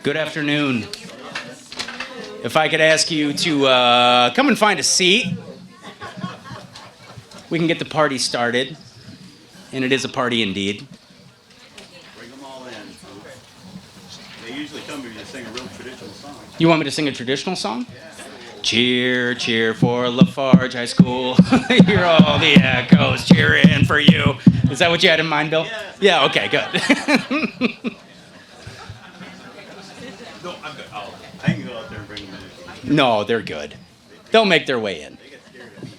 Good afternoon. If I could ask you to come and find a seat, we can get the party started. And it is a party indeed. Bring them all in. They usually come if you sing a real traditional song. You want me to sing a traditional song? Cheer, cheer for Lafarge High School. Hear all the echoes cheering for you. Is that what you had in mind, Bill? Yeah, okay, good. No, I'm good. I can go out there and bring them in. No, they're good. They'll make their way in. They get scared of me.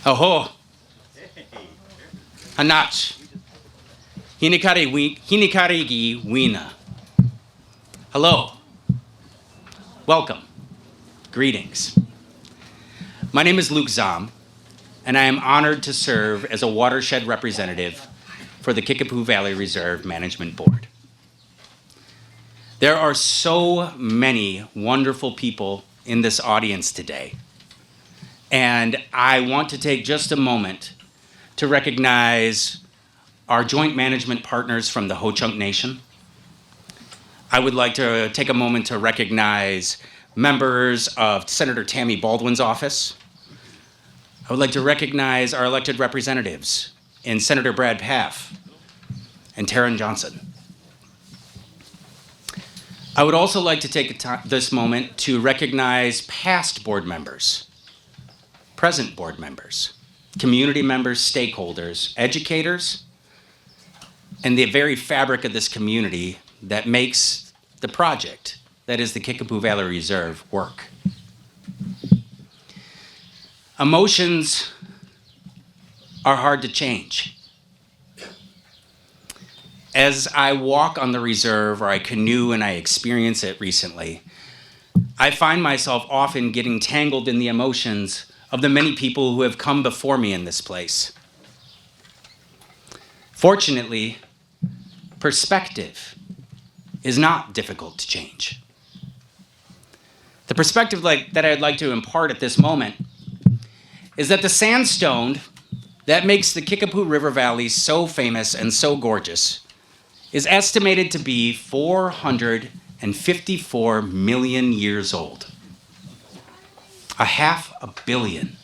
Oho, Hey, hanach. Hinikarigi wina. Hello. Welcome. Greetings. My name is Luke Zom, and I am honored to serve as a watershed representative for the Kickapoo Valley Reserve Management Board. There are so many wonderful people in this audience today, and I want to take just a moment to recognize our joint management partners from the Ho-Chunk Nation. I would like to take a moment to recognize members of Senator Tammy Baldwin's office. I would like to recognize our elected representatives in Senator Brad Paff and Taryn Johnson. I would also like to take this moment to recognize past board members, present board members, community members, stakeholders, educators, and the very fabric of this community that makes the project, that is the Kickapoo Valley Reserve, work. Emotions are hard to change. As I walk on the reserve, or I canoe and I experience it recently, I find myself often getting tangled in the emotions of the many people who have come before me in this place. Fortunately, perspective is not difficult to change. The perspective that I'd like to impart at this moment is that the sandstone that makes the Kickapoo River Valley so famous and so gorgeous is estimated to be 454 million years old. 500 million.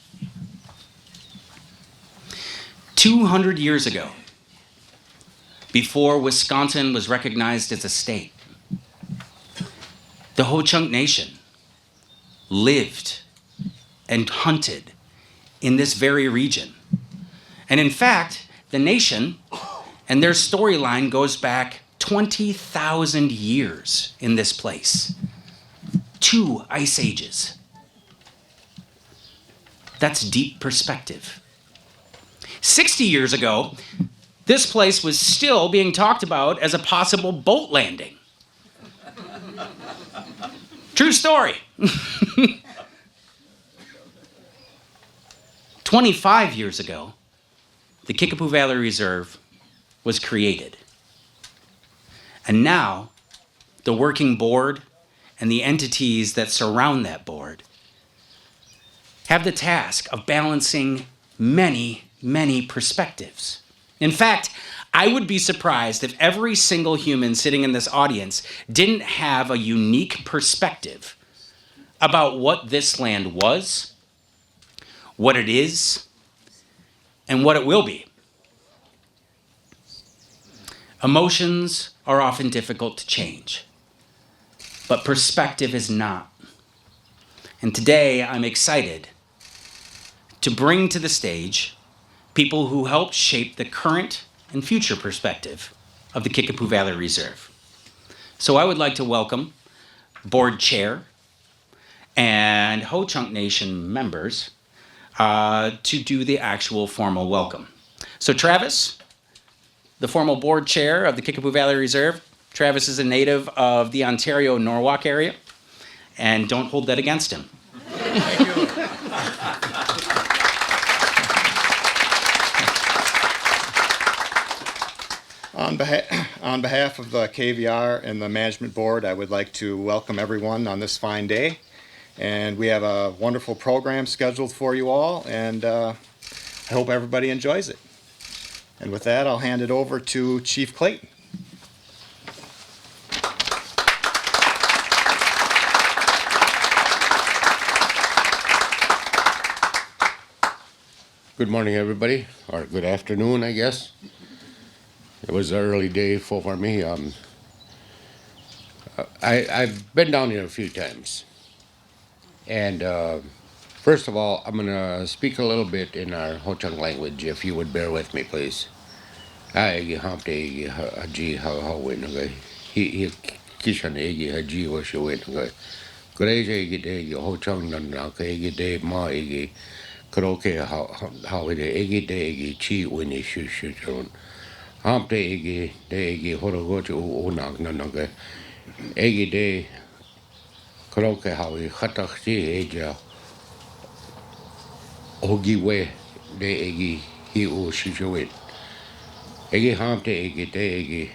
200 years ago, before Wisconsin was recognized as a state, the Ho-Chunk Nation lived and hunted in this very region. And in fact, the nation and their storyline goes back 20,000 years in this place. 2 ice ages. That's deep perspective. 60 years ago, this place was still being talked about as a possible boat landing. True story. 25 years ago, the Kickapoo Valley Reserve was created. And now, the working board and the entities that surround that board have the task of balancing many, many perspectives. In fact, I would be surprised if every single human sitting in this audience didn't have a unique perspective about what this land was, what it is, and what it will be. Emotions are often difficult to change, but perspective is not. And today I'm excited to bring to the stage people who helped shape the current and future perspective of the Kickapoo Valley Reserve. So I would like to welcome board chair and Ho-Chunk Nation members to do the actual formal welcome. So Travis, the formal board chair of the Kickapoo Valley Reserve. Travis is a native of the Ontario-Norwalk area, and don't hold that against him. Thank you. On behalf of the KVR and the management board, I would like to welcome everyone on this fine day. And we have a wonderful program scheduled for you all, and I hope everybody enjoys it. And with that, I'll hand it over to Chief Clayton. Good morning, everybody, or good afternoon, I guess. It was an early day for me. I've been down here a few times. And first of all, I'm going to speak a little bit in our Ho Chunk language, if you would bear with me, please. Ai hampte haji hawin ngai. He kishan egi haji was you win ngai. Graze egi de Ho Chunk nan na egi de ma egi. Kroke how it egi de egi chi win issue shoot. Hamte egi de egi horogoch u unang nananga egi de kroke hawi khatak chi eja ogi we de egi hi u shijoit egi hamte egi de egi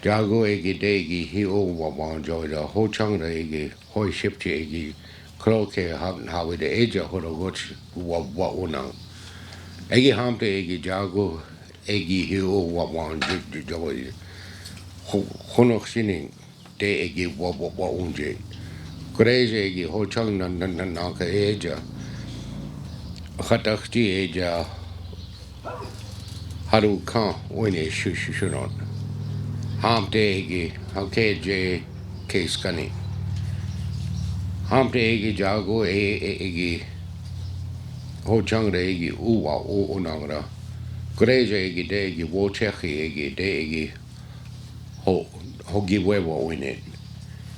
jago egi de egi hi u wawan joida Ho Chang de egi hoi ship chi egi kroke hawi de eja horogoch wa unang egi hamte egi jago egi hi u wawan joida Honok sining de egi wa unje. Kureze egi Ho Chang na ka eja. Khatakti eja haru kan wine shuron. Hamte egi hamke je case kani. Hamte egi jago egi Ho Chang de egi uwa unangra. Kureze egi de egi wo chechi egi de egi ho giwewa wine.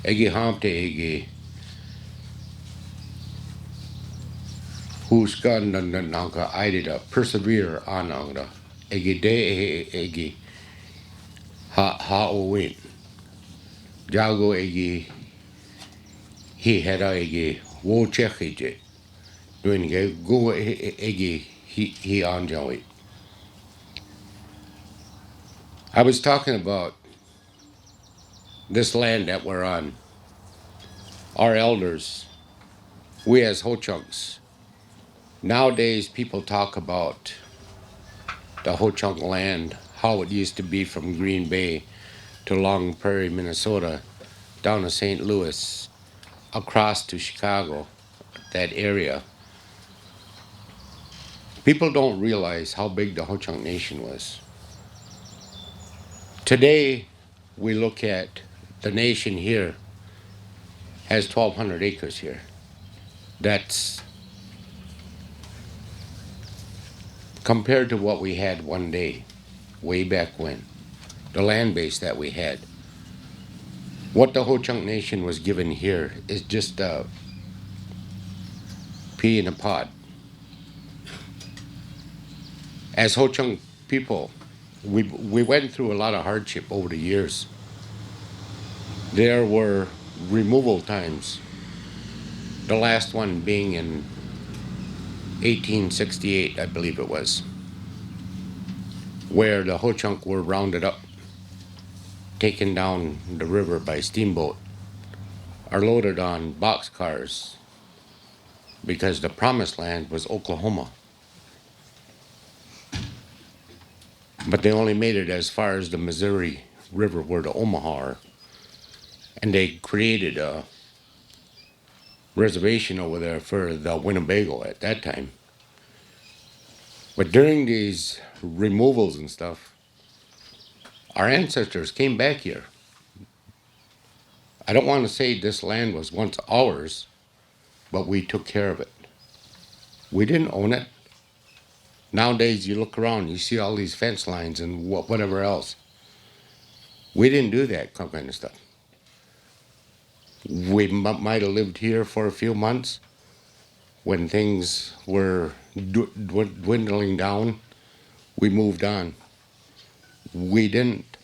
Egi hamte egi who's got nanka aidida persevere anangda egi de egi ha o win jago egi he had egi wo chechije doing go egi he anjawi. I was talking about this land that we're on. Our elders, we as Ho Chunks. Nowadays, people talk about the Ho Chunk land, how it used to be from Green Bay to Long Prairie, Minnesota, down to St. Louis, across to Chicago, that area. People don't realize how big the Ho Chunk Nation was. Today, we look at the nation here has 1,200 acres here. That's compared to what we had one day, way back when, the land base that we had. What the Ho Chunk Nation was given here is just a pea in a pod. As Ho Chunk people, we went through a lot of hardship over the years. There were removal times, the last one being in 1868, I believe it was, where the Ho Chunk were rounded up, taken down the river by steamboat, are loaded on boxcars, because the promised land was Oklahoma. But they only made it as far as the Missouri River where the Omaha are. And they created a reservation over there for the Winnebago at that time. But during these removals and stuff, our ancestors came back here. I don't want to say this land was once ours, but we took care of it. We didn't own it. Nowadays, you look around, you see all these fence lines and whatever else. We didn't do that kind of stuff. We might have lived here for a few months when things were dwindling down. We moved on. We didn't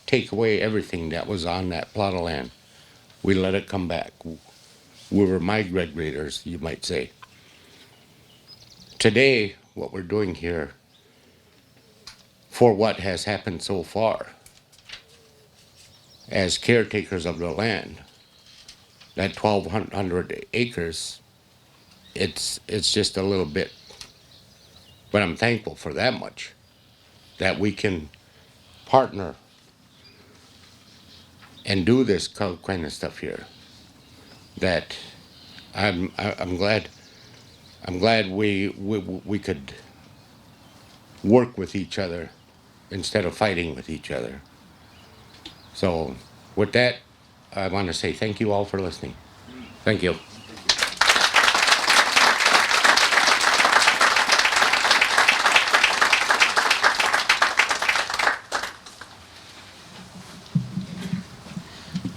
take away everything that was on that plot of land. We let it come back. We were migrators, you might say. Today, what we're doing here, for what has happened so far, as caretakers of the land, that 1,200 acres, it's just a little bit. But I'm thankful for that much. that we can partner and do this kind of stuff here. That I'm glad we could work with each other instead of fighting with each other. So with that, I want to say thank you all for listening. Thank you.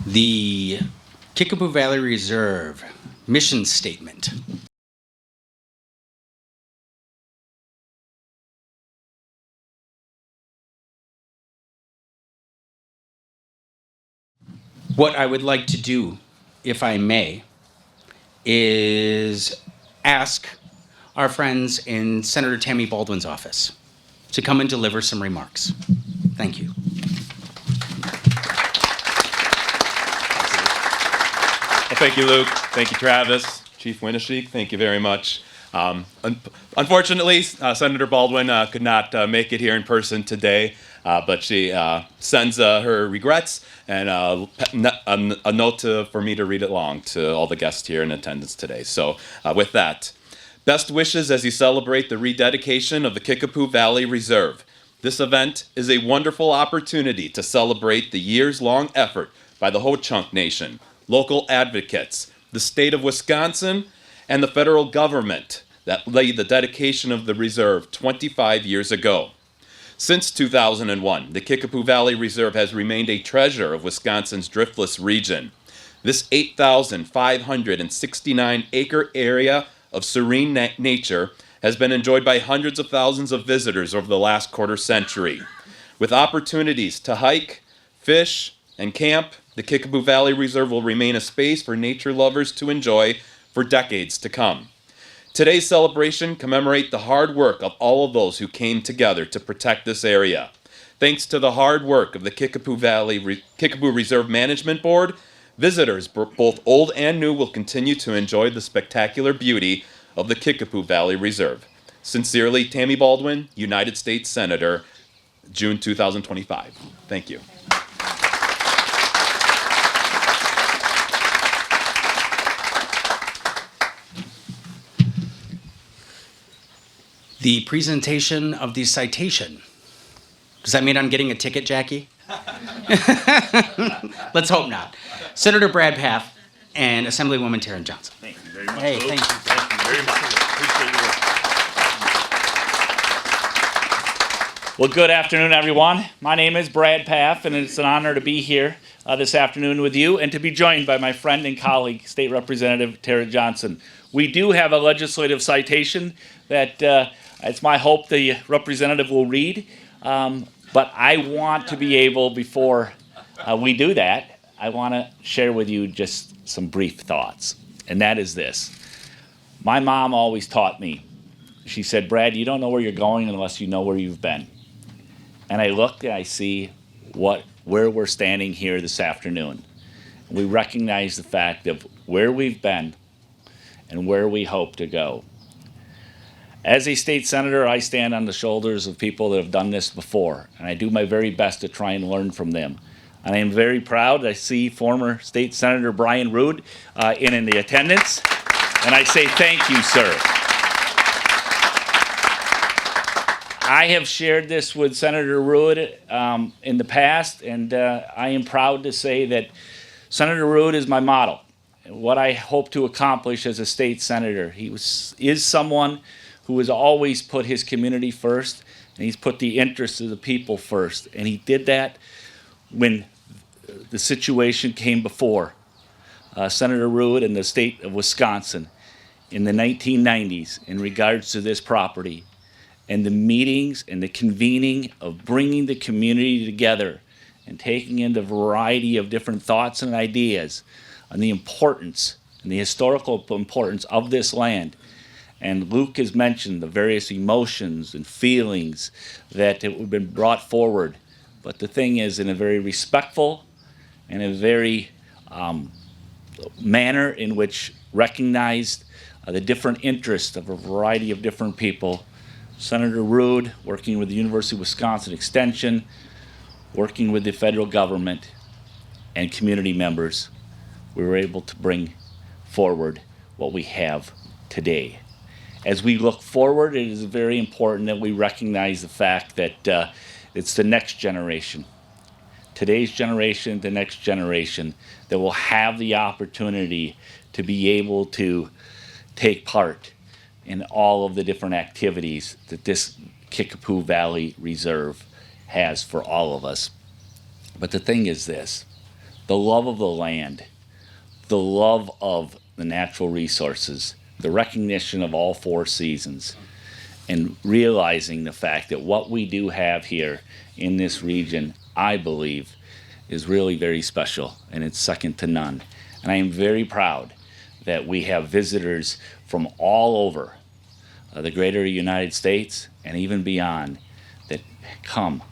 The Kickapoo Valley Reserve mission statement. What I would like to do, if I may, is ask our friends in Senator Tammy Baldwin's office to come and deliver some remarks. Thank you. Well, thank you, Luke. Thank you, Travis. Chief Winishik, thank you very much. Unfortunately, Senator Baldwin could not make it here in person today, but she sends her regrets and a note for me to read along to all the guests here in attendance today. So with that, best wishes as you celebrate the rededication of the Kickapoo Valley Reserve. This event is a wonderful opportunity to celebrate the years-long effort by the Ho-Chunk Nation, local advocates, the state of Wisconsin, and the federal government that laid the dedication of the reserve 25 years ago. Since 2001, the Kickapoo Valley Reserve has remained a treasure of Wisconsin's driftless region. This 8,569-acre area of serene nature has been enjoyed by hundreds of thousands of visitors over the last quarter century. With opportunities to hike, fish, and camp, the Kickapoo Valley Reserve will remain a space for nature lovers to enjoy for decades to come. Today's celebration commemorates the hard work of all of those who came together to protect this area. Thanks to the hard work of the Kickapoo Reserve Management Board, visitors, both old and new, will continue to enjoy the spectacular beauty of the Kickapoo Valley Reserve. Sincerely, Tammy Baldwin, United States Senator, June 2025. Thank you. The presentation of the citation. Does that mean I'm getting a ticket, Jackie? Let's hope not. Senator Brad Paff and Assemblywoman Taryn Johnson. Thank you very much. Hey, Luke. thank you. Thank you very much. Appreciate your work. Well, good afternoon, everyone. My name is Brad Paff, and it's an honor to be here this afternoon with you and to be joined by my friend and colleague, State Representative Taryn Johnson. We do have a legislative citation that it's my hope the representative will read, but I want to be able, before we do that, I want to share with you just some brief thoughts, and that is this. My mom always taught me, she said, Brad, you don't know where you're going unless you know where you've been. And I look and I see where we're standing here this afternoon. We recognize the fact of where we've been and where we hope to go. As a state senator, I stand on the shoulders of people that have done this before, and I do my very best to try and learn from them. And I am very proud to see former State Senator Brian Rood in the attendance, and I say thank you, sir. I have shared this with Senator Rood in the past, and I am proud to say that Senator Rood is my model. What I hope to accomplish as a state senator. He is someone who has always put his community first, and he's put the interests of the people first. And he did that when the situation came before Senator Rood and the state of Wisconsin in the 1990s in regards to this property, and the meetings and the convening of bringing the community together and taking in the variety of different thoughts and ideas on the importance and the historical importance of this land. And Luke has mentioned the various emotions and feelings that have been brought forward. But the thing is, in a very respectful and a very manner in which recognized the different interests of a variety of different people, Senator Rude, working with the University of Wisconsin Extension, working with the federal government and community members, we were able to bring forward what we have today. As we look forward, it is very important that we recognize the fact that it's the next generation, today's generation, the next generation, that will have the opportunity to be able to take part in all of the different activities that this Kickapoo Valley Reserve has for all of us. But the thing is this, the love of the land, the love of the natural resources, the recognition of all four seasons, and realizing the fact that what we do have here in this region, I believe, is really very special, and it's second to none. And I am very proud that we have visitors from all over the greater United States and even beyond that come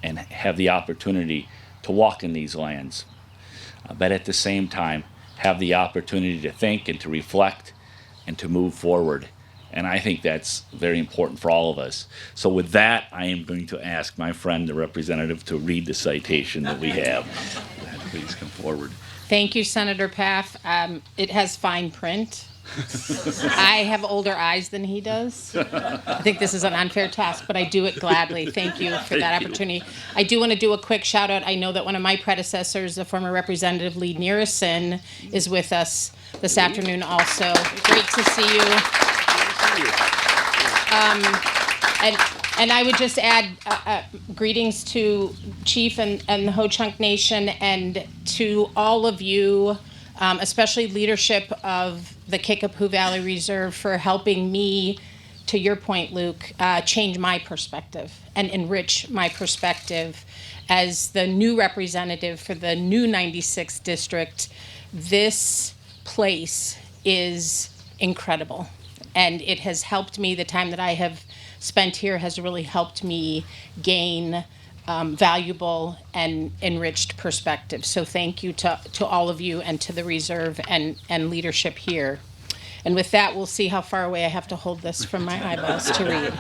and have the opportunity to walk in these lands, but at the same time have the opportunity to think and to reflect and to move forward. And I think that's very important for all of us. So with that, I am going to ask my friend, the representative, to read the citation that we have. Please come forward. Thank you, Senator Paff. It has fine print. I have older eyes than he does. I think this is an unfair task, but I do it gladly. Thank you for that opportunity. I do want to do a quick shout out. I know that one of my predecessors, the former Representative Lee Nearison, is with us this afternoon also. Great to see you. And I would just add greetings to Chief and the Ho-Chunk Nation, and to all of you, especially leadership of the Kickapoo Valley Reserve, for helping me, to your point, Luke, change my perspective and enrich my perspective as the new representative for the new 96th district. This place is incredible, and it has helped me. The time that I have spent here has really helped me gain valuable and enriched perspective. So thank you to all of you and to the reserve and leadership here. And with that, we'll see how far away I have to hold this from my eyeballs to read.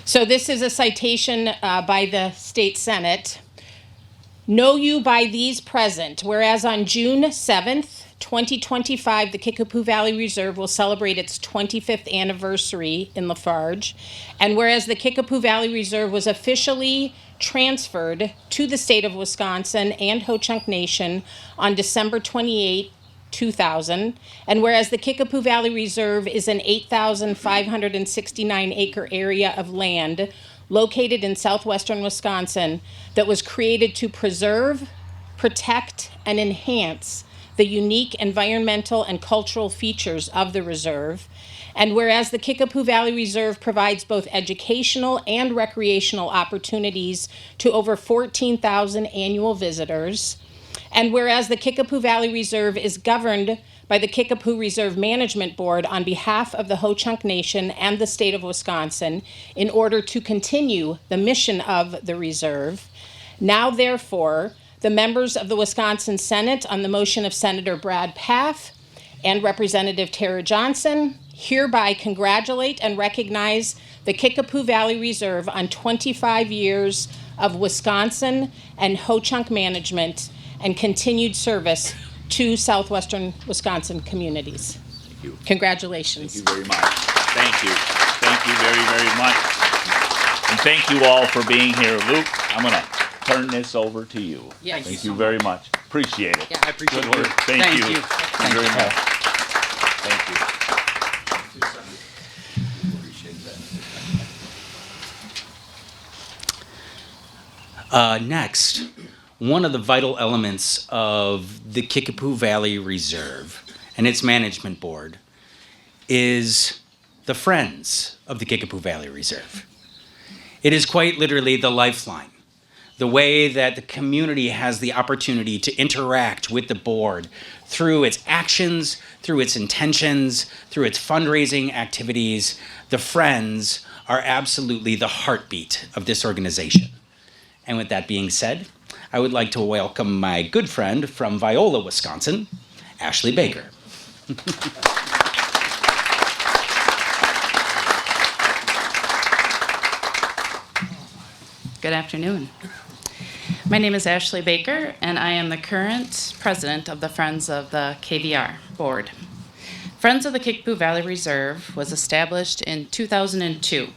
So this is a citation by the State Senate. Know you by these present, whereas on June 7th, 2025, the Kickapoo Valley Reserve will celebrate its 25th anniversary in Lafarge. And whereas the Kickapoo Valley Reserve was officially transferred to the state of Wisconsin and Ho-Chunk Nation on December 28, 2000. And whereas the Kickapoo Valley Reserve is an 8,569 acre area of land located in southwestern Wisconsin that was created to preserve, protect, and enhance the unique environmental and cultural features of the reserve. And whereas the Kickapoo Valley Reserve provides both educational and recreational opportunities to over 14,000 annual visitors. And whereas the Kickapoo Valley Reserve is governed by the Kickapoo Reserve Management Board on behalf of the Ho-Chunk Nation and the state of Wisconsin in order to continue the mission of the reserve. Now, therefore, the members of the Wisconsin Senate, on the motion of Senator Brad Paff and Representative Tara Johnson, hereby congratulate and recognize the Kickapoo Valley Reserve on 25 years of Wisconsin and Ho-Chunk management and continued service to southwestern Wisconsin communities. Thank you. Congratulations. Thank you very much. Thank you. Thank you very, very much. And thank you all for being here. Luke, I'm going to turn this over to you. Yes. Thank you very much. Appreciate it. Yeah. I appreciate Good work. it. Thank you. Thank you. Thank you very much. Thank you. Next, one of the vital elements of the Kickapoo Valley Reserve and its management board is the Friends of the Kickapoo Valley Reserve. It is quite literally the lifeline, the way that the community has the opportunity to interact with the board through its actions, through its intentions, through its fundraising activities. The Friends are absolutely the heartbeat of this organization. And with that being said, I would like to welcome my good friend from Viola, Wisconsin, Ashley Baker. Good afternoon. My name is Ashley Baker, and I am the current president of the Friends of the KVR board. Friends of the Kickapoo Valley Reserve was established in 2002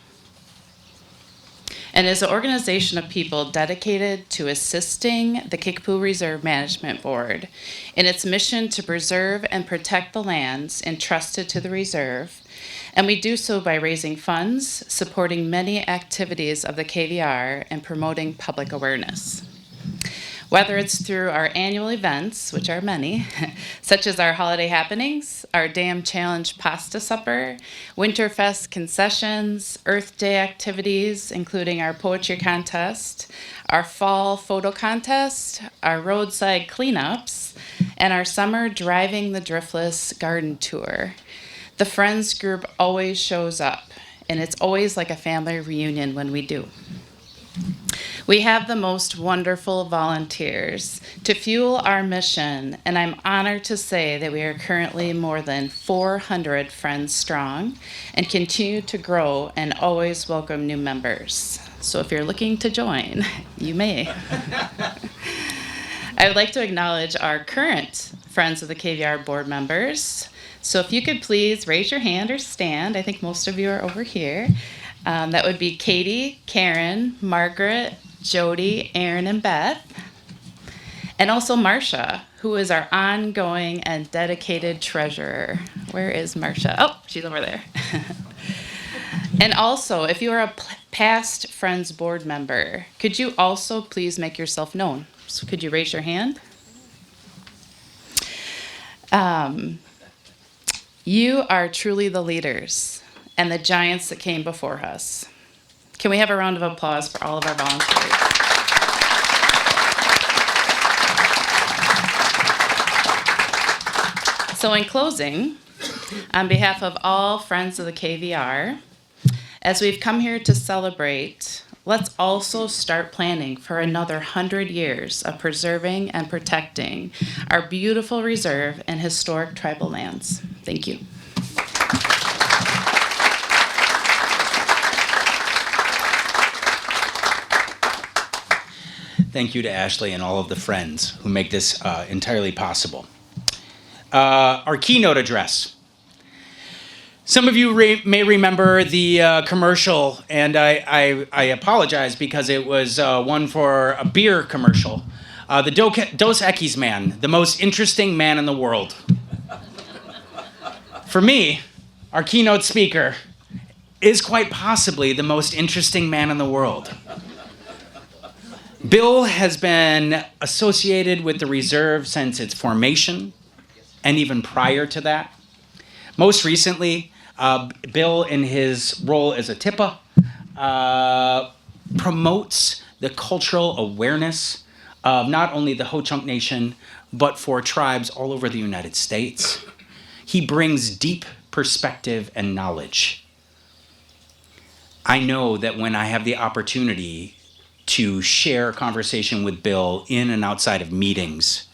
and is an organization of people dedicated to assisting the Kickapoo Reserve Management Board in its mission to preserve and protect the lands entrusted to the reserve. And we do so by raising funds, supporting many activities of the KVR, and promoting public awareness. Whether it's through our annual events, which are many, such as our holiday happenings, our Dam Challenge pasta supper, Winterfest concessions, Earth Day activities, including our poetry contest, our fall photo contest, our roadside cleanups, and our summer Driving the Driftless garden tour. The Friends group always shows up, and it's always like a family reunion when we do. We have the most wonderful volunteers to fuel our mission, and I'm honored to say that we are currently more than 400 Friends strong and continue to grow and always welcome new members. So if you're looking to join, you may. I would like to acknowledge our current Friends of the KVR board members. So if you could please raise your hand or stand. I think most of you are over here. That would be Katie, Karen, Margaret, Jody, Aaron, and Beth. And also Marcia, who is our ongoing and dedicated treasurer. Where is Marcia? Oh, she's over there. And also, if you are a past Friends board member, could you also please make yourself known? So could you raise your hand? You are truly the leaders and the giants that came before us. Can we have a round of applause for all of our volunteers? So in closing, on behalf of all Friends of the KVR, as we've come here to celebrate, let's also start planning for another 100 years of preserving and protecting our beautiful reserve and historic tribal lands. Thank you. Thank you to Ashley and all of the Friends who make this entirely possible. Our keynote address. Some of you may remember the commercial, and I apologize because it was one for a beer commercial. The Dos Equis man, the most interesting man in the world. For me, our keynote speaker is quite possibly the most interesting man in the world. Bill has been associated with the reserve since its formation, and even prior to that. Most recently, Bill, in his role as a TIPA, promotes the cultural awareness of not only the Ho-Chunk Nation, but for tribes all over the United States. He brings deep perspective and knowledge. I know that when I have the opportunity to share a conversation with Bill in and outside of meetings,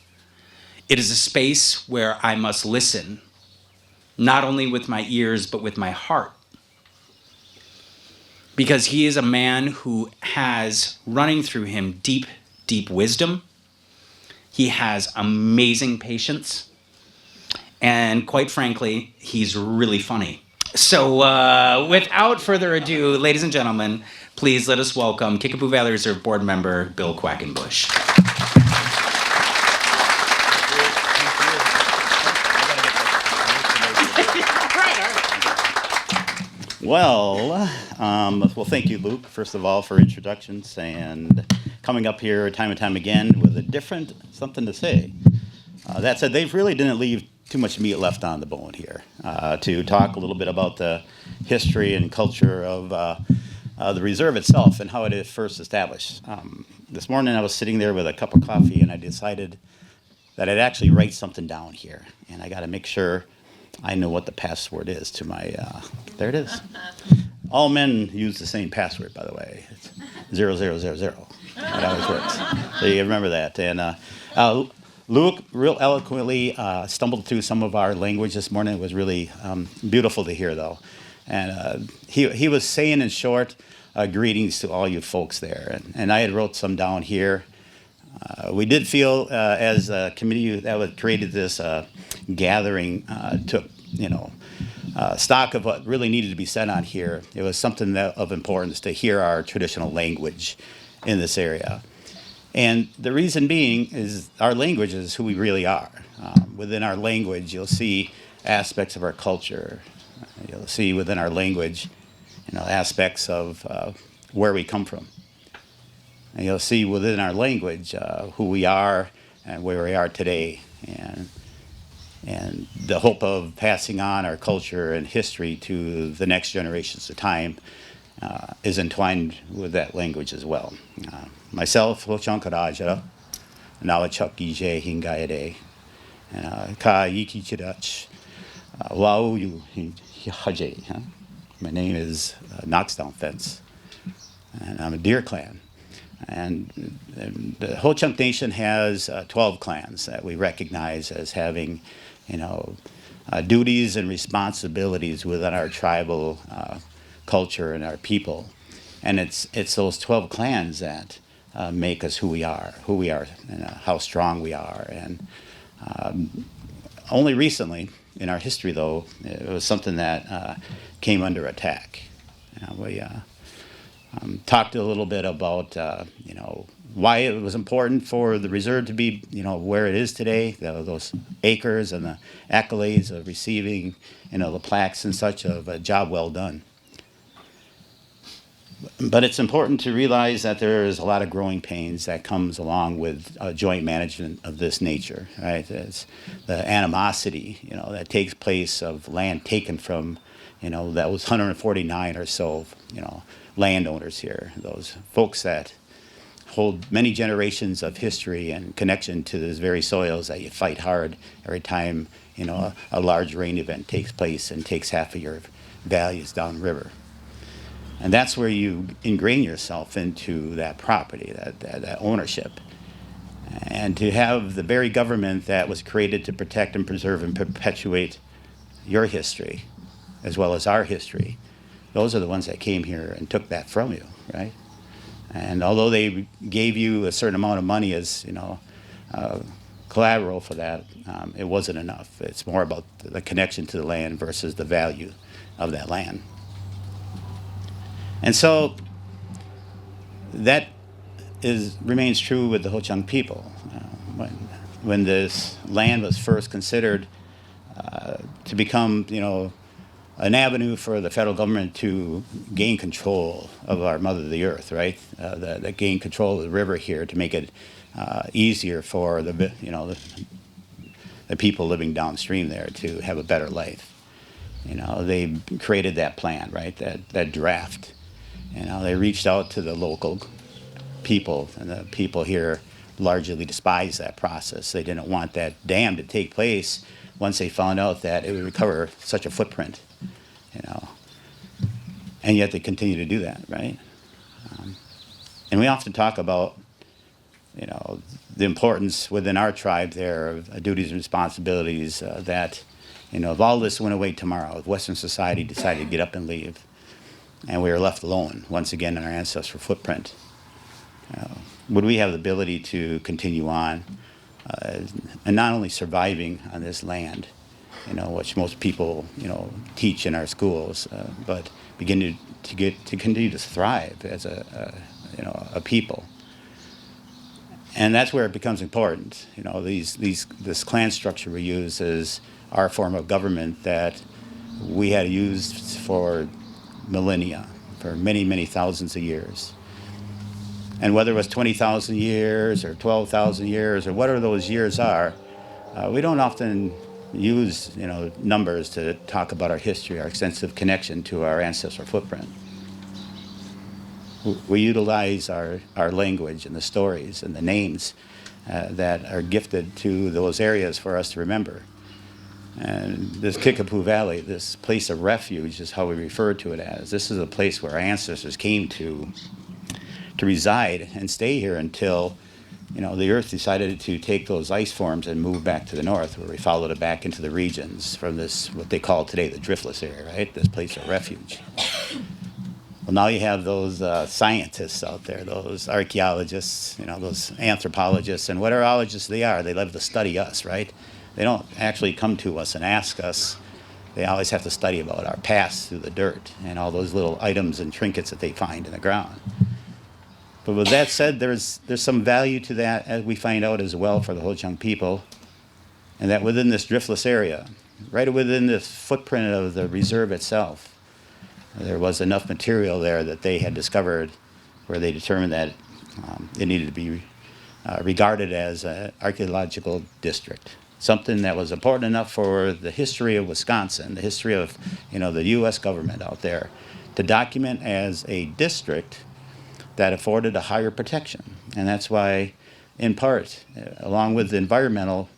it is a space where I must listen, not only with my ears, but with my heart. Because he is a man who has running through him deep, deep wisdom. He has amazing patience. And quite frankly, he's really funny. So without further ado, ladies and gentlemen, please let us welcome Kickapoo Valley Reserve board member Bill Quackenbush. Well, thank you, Luke, first of all, for introductions and coming up here time and time again with a different something to say. That said, they really didn't leave too much meat left on the bone here to talk a little bit about the history and culture of the reserve itself and how it is first established. This morning I was sitting there with a cup of coffee and I decided that I'd actually write something down here, and I got to make sure I know what the password is to my, there it is. All men use the same password, by the way. It's 0000. That always works. So you remember that. And Luke real eloquently stumbled through some of our language this morning. It was really beautiful to hear, though. And he was saying, in short, greetings to all you folks there. And I had wrote some down here. We did feel, as a committee that was created this gathering, took, stock of what really needed to be said on here. It was something that, of importance to hear our traditional language in this area. And the reason being is our language is who we really are. Within our language, you'll see aspects of our culture. You'll see within our language, aspects of where we come from. And you'll see within our language who we are and where we are today. And the hope of passing on our culture and history to the next generations of time is entwined with that language as well. Myself, Hochankaraja, Nawachuk Ije Hingayade, Ka Yiki Chidach, Wau Yu Haje. My name is Knoxdown Fence, and I'm a Deer Clan. And the Ho-Chunk Nation has 12 clans that we recognize as having, duties and responsibilities within our tribal culture and our people. And it's those 12 clans that make us who we are, and how strong we are. And only recently in our history, though, it was something that came under attack. We talked a little bit about, why it was important for the reserve to be, where it is today, those acres and the accolades of receiving, the plaques and such of a job well done. But it's important to realize that there is a lot of growing pains that comes along with joint management of this nature, right? It's the animosity, that takes place of land taken from, that was 149 or so, landowners here, those folks that hold many generations of history and connection to those very soils that you fight hard every time, a large rain event takes place and takes half of your values downriver. And that's where you ingrain yourself into that property, that ownership. And to have the very government that was created to protect and preserve and perpetuate your history, as well as our history, those are the ones that came here and took that from you, right? And although they gave you a certain amount of money as, collateral for that, it wasn't enough. It's more about the connection to the land versus the value of that land. And so that remains true with the Ho-Chunk people. When this land was first considered to become, an avenue for the federal government to gain control of our mother, the earth, right? That gain control of the river here to make it easier for the people living downstream there to have a better life. They created that plan, right? That draft. They reached out to the local people, and the people here largely despised that process. They didn't want that dam to take place once they found out that it would recover such a footprint, And yet they continue to do that, right? And we often talk about, the importance within our tribe there of duties and responsibilities that, if all this went away tomorrow, if Western society decided to get up and leave, and we were left alone, once again, in our ancestral footprint, would we have the ability to continue on and not only surviving on this land, which most people, teach in our schools, but begin to continue to thrive as a people. And that's where it becomes important. This clan structure we use is our form of government that we had used for millennia, for many, many thousands of years. And whether it was 20,000 years or 12,000 years or whatever those years are, we don't often use numbers to talk about our history, our extensive connection to our ancestral footprint. We utilize our language and the stories and the names that are gifted to those areas for us to remember. And this Kickapoo Valley, this place of refuge is how we refer to it as. This is a place where our ancestors came to reside and stay here until, the earth decided to take those ice forms and move back to the north, where we followed it back into the regions from this, what they call today the driftless area, right? This place of refuge. Well, now you have those scientists out there, those archaeologists, those anthropologists, and whateverologists they are. They love to study us, right? They don't actually come to us and ask us. They always have to study about our past through the dirt and all those little items and trinkets that they find in the ground. But with that said, there's some value to that, as we find out as well, for the Ho-Chunk people, and that within this driftless area, right within this footprint of the reserve itself, there was enough material there that they had discovered where they determined that it needed to be regarded as an archaeological district. Something that was important enough for the history of Wisconsin, the history of the U.S. government out there, to document as a district that afforded a higher protection. And that's why, in part, along with the environmental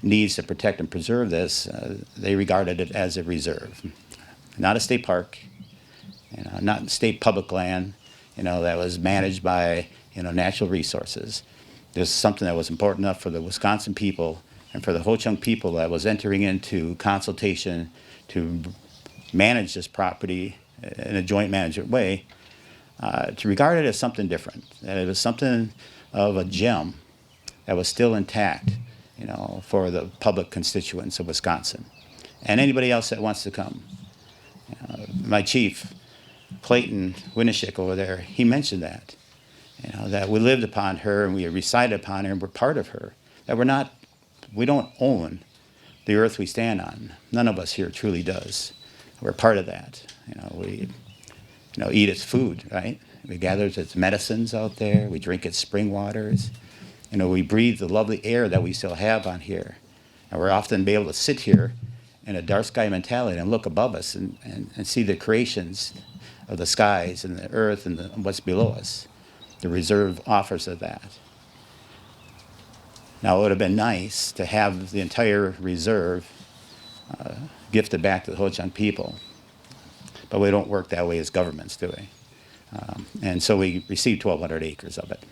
needs to protect and preserve this, they regarded it as a reserve. Not a state park, not state public land, that was managed by, natural resources. This is something that was important enough for the Wisconsin people and for the Ho-Chunk people that was entering into consultation to manage this property in a joint management way, to regard it as something different. That it was something of a gem that was still intact, for the public constituents of Wisconsin and anybody else that wants to come. My chief, Clayton Winishik over there, he mentioned that, that we lived upon her and we resided upon her and we're part of her. That we don't own the earth we stand on. None of us here truly does. We're part of that. We eat its food, right? We gather its medicines out there. We drink its spring waters. We breathe the lovely air that we still have on here. And we're often be able to sit here in a dark sky mentality and look above us and see the creations of the skies and the earth and what's below us. The reserve offers of that. Now, it would have been nice to have the entire reserve gifted back to the Ho-Chunk people, but we don't work that way as governments, do we? And so we received 1,200 acres of it.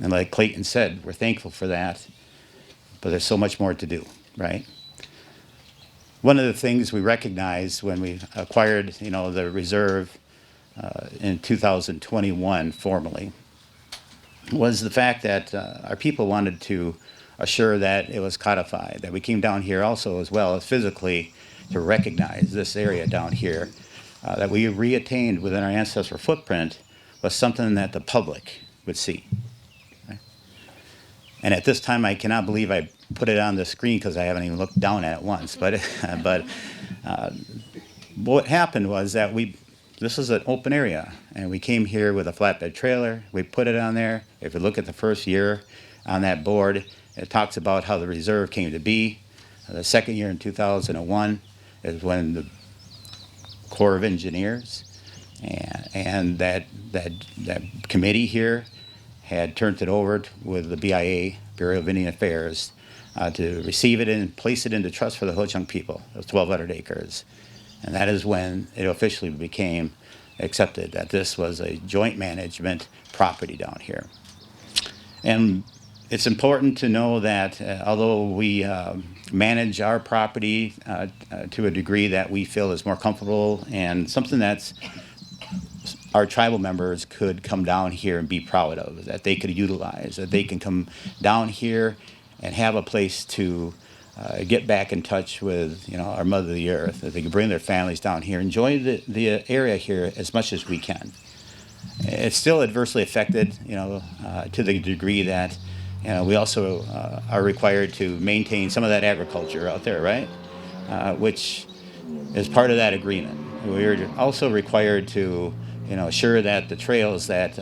And like Clayton said, we're thankful for that, but there's so much more to do, right? One of the things we recognized when we acquired, the reserve in 2021 formally was the fact that our people wanted to assure that it was codified, that we came down here also as well as physically to recognize this area down here, that we reattained within our ancestral footprint was something that the public would see. Right? And at this time, I cannot believe I put it on the screen because I haven't even looked down at it once. But what happened was that this is an open area, and we came here with a flatbed trailer. We put it on there. If you look at the first year on that board, it talks about how the reserve came to be. The second year in 2001 is when the Corps of Engineers and that committee here had turned it over with the BIA, Bureau of Indian Affairs, to receive it and place it into trust for the Ho-Chunk people, those 1,200 acres. And that is when it officially became accepted that this was a joint management property down here. And it's important to know that although we manage our property to a degree that we feel is more comfortable and something that's our tribal members could come down here and be proud of, that they could utilize, that they can come down here and have a place to get back in touch with, our Mother the Earth, that they can bring their families down here, enjoy the area here as much as we can. It's still adversely affected, to the degree that, we also are required to maintain some of that agriculture out there, right? Which is part of that agreement. We're also required to, assure that the trails that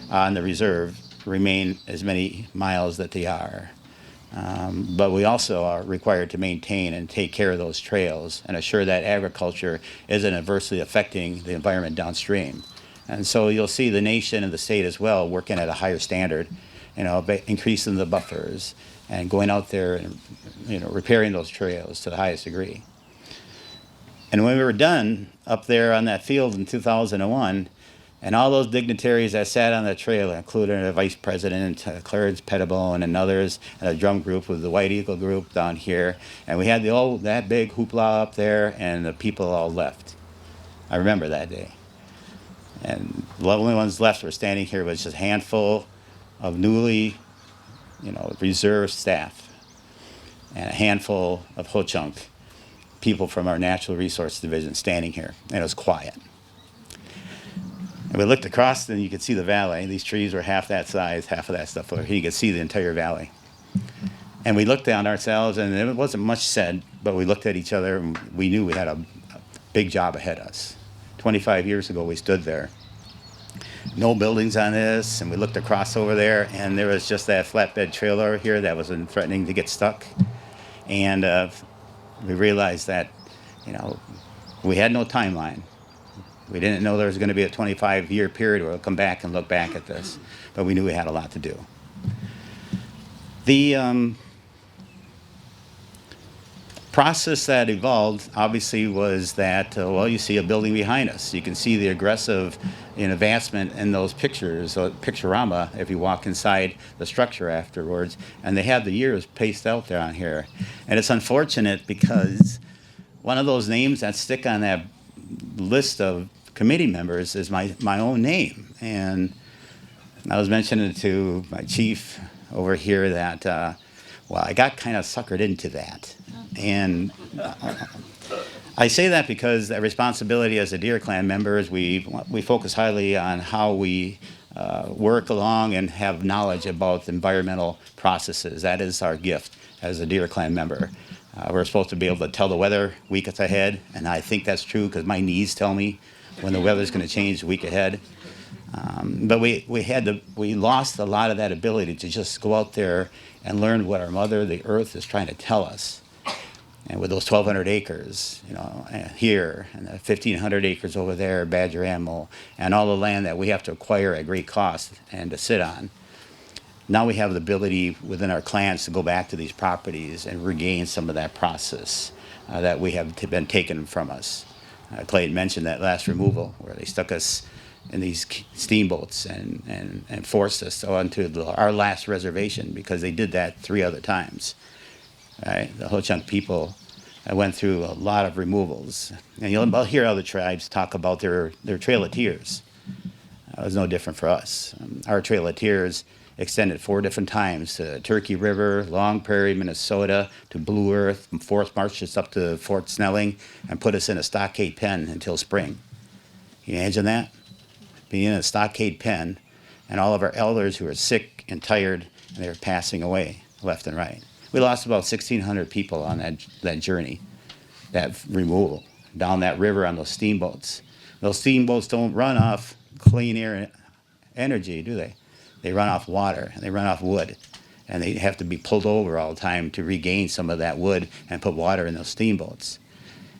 on the reserve remain as many miles that they are. But we also are required to maintain and take care of those trails and assure that agriculture isn't adversely affecting the environment downstream. And so you'll see the nation and the state as well working at a higher standard, increasing the buffers and going out there and, repairing those trails to the highest degree. And when we were done up there on that field in 2001, and all those dignitaries that sat on the trailer, including the Vice President, Clarence Pettibone, and others, and a drum group with the White Eagle group down here, and we had that big hoopla up there, and the people all left. I remember that day. And the only ones left were standing here was just a handful of newly, reserve staff and a handful of Ho-Chunk people from our Natural Resource Division standing here, and it was quiet. And we looked across, and you could see the valley. These trees were half that size, half of that stuff over here. You could see the entire valley. And we looked down ourselves, and it wasn't much said, but we looked at each other, and we knew we had a big job ahead of us. 25 years ago, we stood there. No buildings on this, and we looked across over there, and there was just that flatbed trailer here that was threatening to get stuck. And we realized that, we had no timeline. We didn't know there was going to be a 25-year period where we'll come back and look back at this, but we knew we had a lot to do. The process that evolved obviously was that, you see a building behind us. You can see the aggressive advancement in those pictures, picturama, if you walk inside the structure afterwards, and they have the years paced out there on here. And it's unfortunate because one of those names that stick on that list of committee members is my own name. And I was mentioning to my chief over here that, I got kind of suckered into that. And I say that because that responsibility as a Deer Clan members, we focus highly on how we work along and have knowledge about environmental processes. That is our gift as a Deer Clan member. We're supposed to be able to tell the weather weeks ahead, and I think that's true because my knees tell me when the weather's going to change a week ahead. But we lost a lot of that ability to just go out there and learn what our mother, the earth, is trying to tell us. And with those 1,200 acres, here, and the 1,500 acres over there, Badger Animal, and all the land that we have to acquire at great cost and to sit on. Now we have the ability within our clans to go back to these properties and regain some of that process that we have been taken from us. Clayton mentioned that last removal where they stuck us in these steamboats and forced us onto our last reservation because they did that 3 other times. Right? The Ho-Chunk people went through a lot of removals. And you'll hear other tribes talk about their Trail of Tears. It was no different for us. Our Trail of Tears extended 4 different times to Turkey River, Long Prairie, Minnesota, to Blue Earth, and forced marches up to Fort Snelling, and put us in a stockade pen until spring. Can you imagine that? Being in a stockade pen, and all of our elders who were sick and tired, and they were passing away left and right. We lost about 1,600 people on that journey, that removal, down that river on those steamboats. Those steamboats don't run off clean air energy, do they? They run off water, and they run off wood. And they have to be pulled over all the time to regain some of that wood and put water in those steamboats.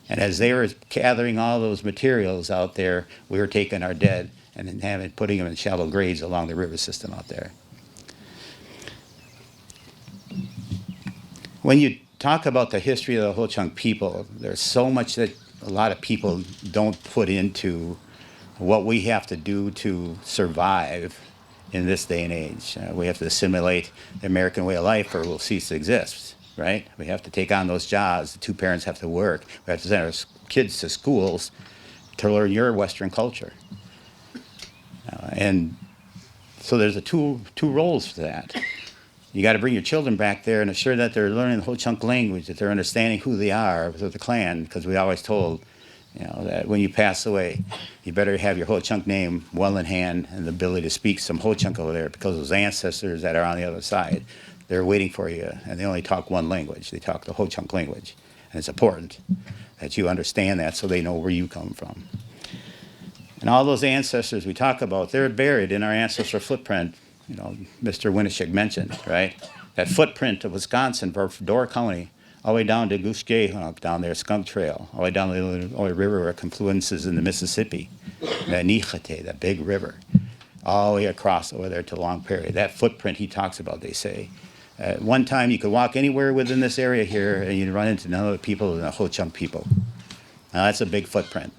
And as they were gathering all those materials out there, we were taking our dead and putting them in shallow graves along the river system out there. When you talk about the history of the Ho-Chunk people, there's so much that a lot of people don't put into what we have to do to survive in this day and age. We have to assimilate the American way of life or we'll cease to exist, right? We have to take on those jobs. The 2 parents have to work. We have to send our kids to schools to learn your Western culture. And so there's two roles for that. You got to bring your children back there and assure that they're learning the Ho-Chunk language, that they're understanding who they are with the clan, because we always told, that when you pass away, you better have your Ho-Chunk name well in hand and the ability to speak some Ho-Chunk over there, because those ancestors that are on the other side, they're waiting for you, and they only talk one language. They talk the Ho-Chunk language, and it's important that you understand that so they know where you come from. And all those ancestors we talk about, they're buried in our ancestral footprint. Mr. Winishik mentioned, right? That footprint of Wisconsin, for Door County, all the way down to Gushgehunk, down there, Skunk Trail, all the way down the Illinois River where it confluences in the Mississippi, that Nichete, that big river, all the way across over there to Long Prairie. That footprint he talks about, they say. At one time, you could walk anywhere within this area here, and you'd run into none other people than the Ho-Chunk people. Now, that's a big footprint,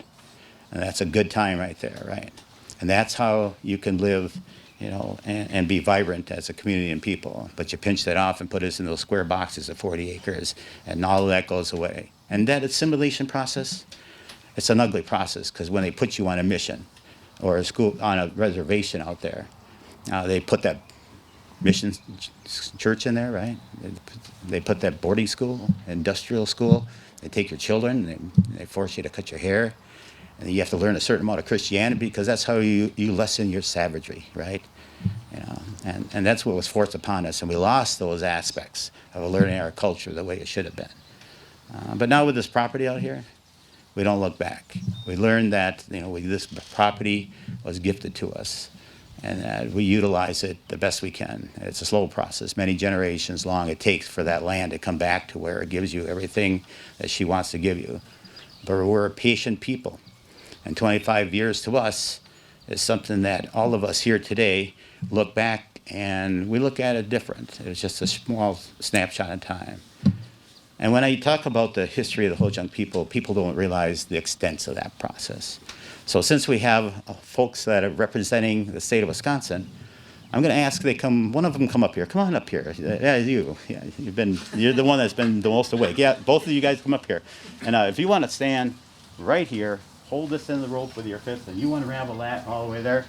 and that's a good time right there, right? And that's how you can live, and be vibrant as a community and people. But you pinch that off and put us in those square boxes of 40 acres, and all of that goes away. And that assimilation process, it's an ugly process, because when they put you on a mission, or a school on a reservation out there. They put that mission church in there, right? They put that boarding school, industrial school. They take your children, and they force you to cut your hair, and you have to learn a certain amount of Christianity because that's how you lessen your savagery, right? You know, and that's what was forced upon us, and we lost those aspects of learning our culture the way it should have been. But now with this property out here, we don't look back. We learned that this property was gifted to us, and we utilize it the best we can. It's a slow process, many generations long it takes for that land to come back to where it gives you everything that she wants to give you. But we're a patient people, and 25 years to us is something that all of us here today look back and we look at it different. It was just a small snapshot in time. And when I talk about the history of the Ho-Chunk people, people don't realize the extent of that process. So since we have folks that are representing the state of Wisconsin, I'm going to ask one of them come up here. Come on up here. Yeah, you. Yeah, you're the one that's been the most awake. Yeah, both of you guys come up here. And if you want to stand right here, hold this in the rope with your fist, and you want to unravel that all the way there.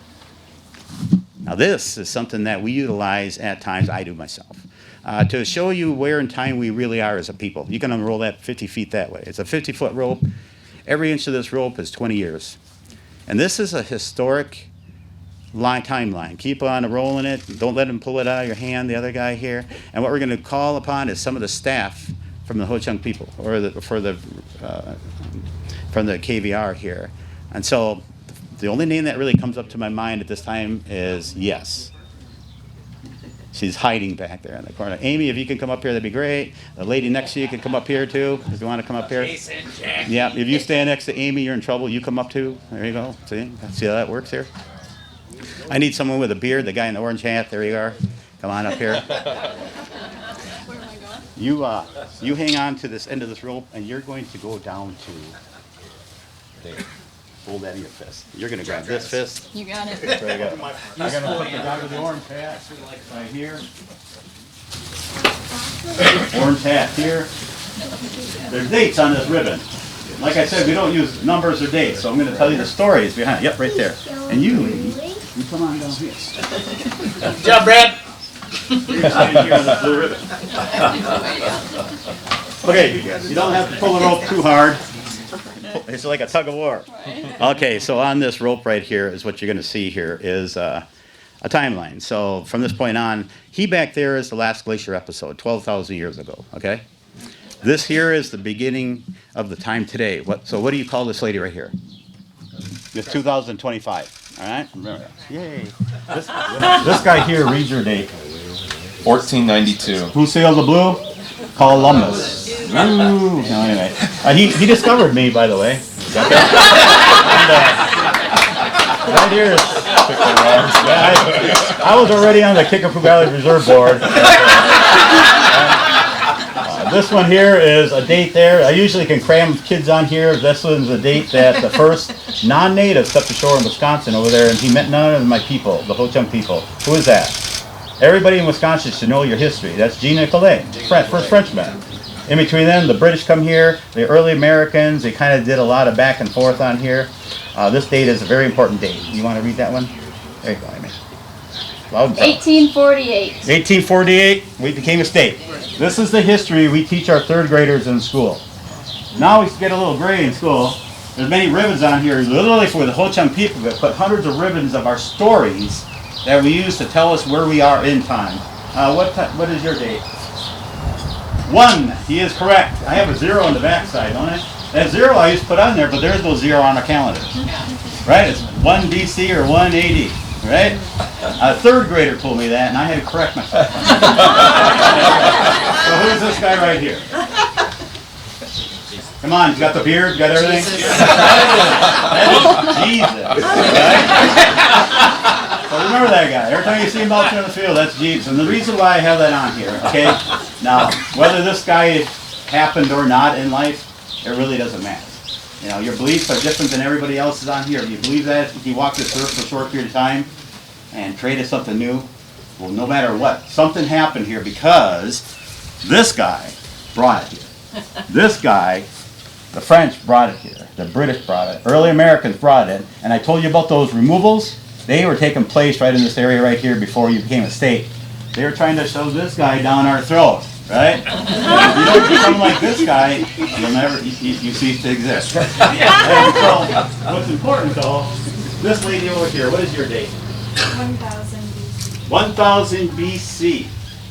Now this is something that we utilize at times, I do myself, to show you where in time we really are as a people. You can unroll that 50 feet that way. It's a 50-foot rope. Every inch of this rope is 20 years. And this is a historic timeline. Keep on rolling it. Don't let him pull it out of your hand, the other guy here. And what we're going to call upon is some of the staff from the Ho-Chunk people, or from the KVR here. And so the only name that really comes up to my mind at this time is Yes. She's hiding back there in the corner. Amy, if you can come up here, that'd be great. The lady next to you can come up here too, if you want to come up here. Yeah, if you stand next to Amy, you're in trouble. You come up too. There you go. See how that works here? I need someone with a beard. The guy in the orange hat. There you are. Come on up here. Where am I going? You hang on to this end of this rope, and you're going to go down to there. Hold that in your fist. You're going to grab this fist. You got it. There you go. I'm going to put the guy with the orange hat right here. Orange hat here. There's dates on this ribbon. Like I said, we don't use numbers or dates, so I'm going to tell you the stories behind it. Yep, right there. And you come on down here. Good job, Brad. You're standing here on the blue ribbon. Okay, you don't have to pull the rope too hard. It's like a tug of war. Okay, so on this rope right here is what you're going to see here is a timeline. So from this point on, he back there is the last glacier episode, 12,000 years ago, okay? This here is the beginning of the time today. So what do you call this lady right here? It's 2025, all right? Remember that. Yay. This guy here reads your date. 1492. Who sailed the blue? Columbus. Ooh. No, anyway, he discovered me, by the way. Got that? And, right here, I was already on the Kickapoo Valley Reserve board. This one here is a date there. I usually can cram kids on here. This one's a date that the first non-native stepped ashore in Wisconsin over there, and he met none of my people, the Ho-Chunk people. Who is that? Everybody in Wisconsin should know your history. That's Jean Nicolet, first Frenchman. In between them, the British come here, the early Americans, they kind of did a lot of back and forth on here. This date is a very important date. You want to read that one? There you go, Amy. 1848. 1848, we became a state. This is the history we teach our third graders in school. Now we get a little gray in school. There's many ribbons on here, literally for the Ho-Chunk people, that put hundreds of ribbons of our stories that we use to tell us where we are in time. What is your date? 1. He is correct. I have a 0 on the back side, don't I? That 0 I used to put on there, but there's no 0 on our calendar. Right? It's 1 BC or 1 AD. Right? A third grader told me that, and I had to correct myself. So who's this guy right here? Come on, you got the beard, got everything? That is Jesus. Right? So remember that guy. Every time you see him out there in the field, that's Jesus. And the reason why I have that on here, okay? Now, whether this guy happened or not in life, it really doesn't matter. You know, your beliefs are different than everybody else's on here. If you believe that he walked this earth for a short period of time and created something new, well, no matter what, something happened here because this guy brought it here. This guy The French brought it here. The British brought it. Early Americans brought it. And I told you about those removals. They were taking place right in this area right here before you became a state. They were trying to shove this guy down our throat, right? If you don't become like this guy, you'll never, you cease to exist. And so, what's important though, this lady over here, what is your date? 1000 BC. 1000 BC.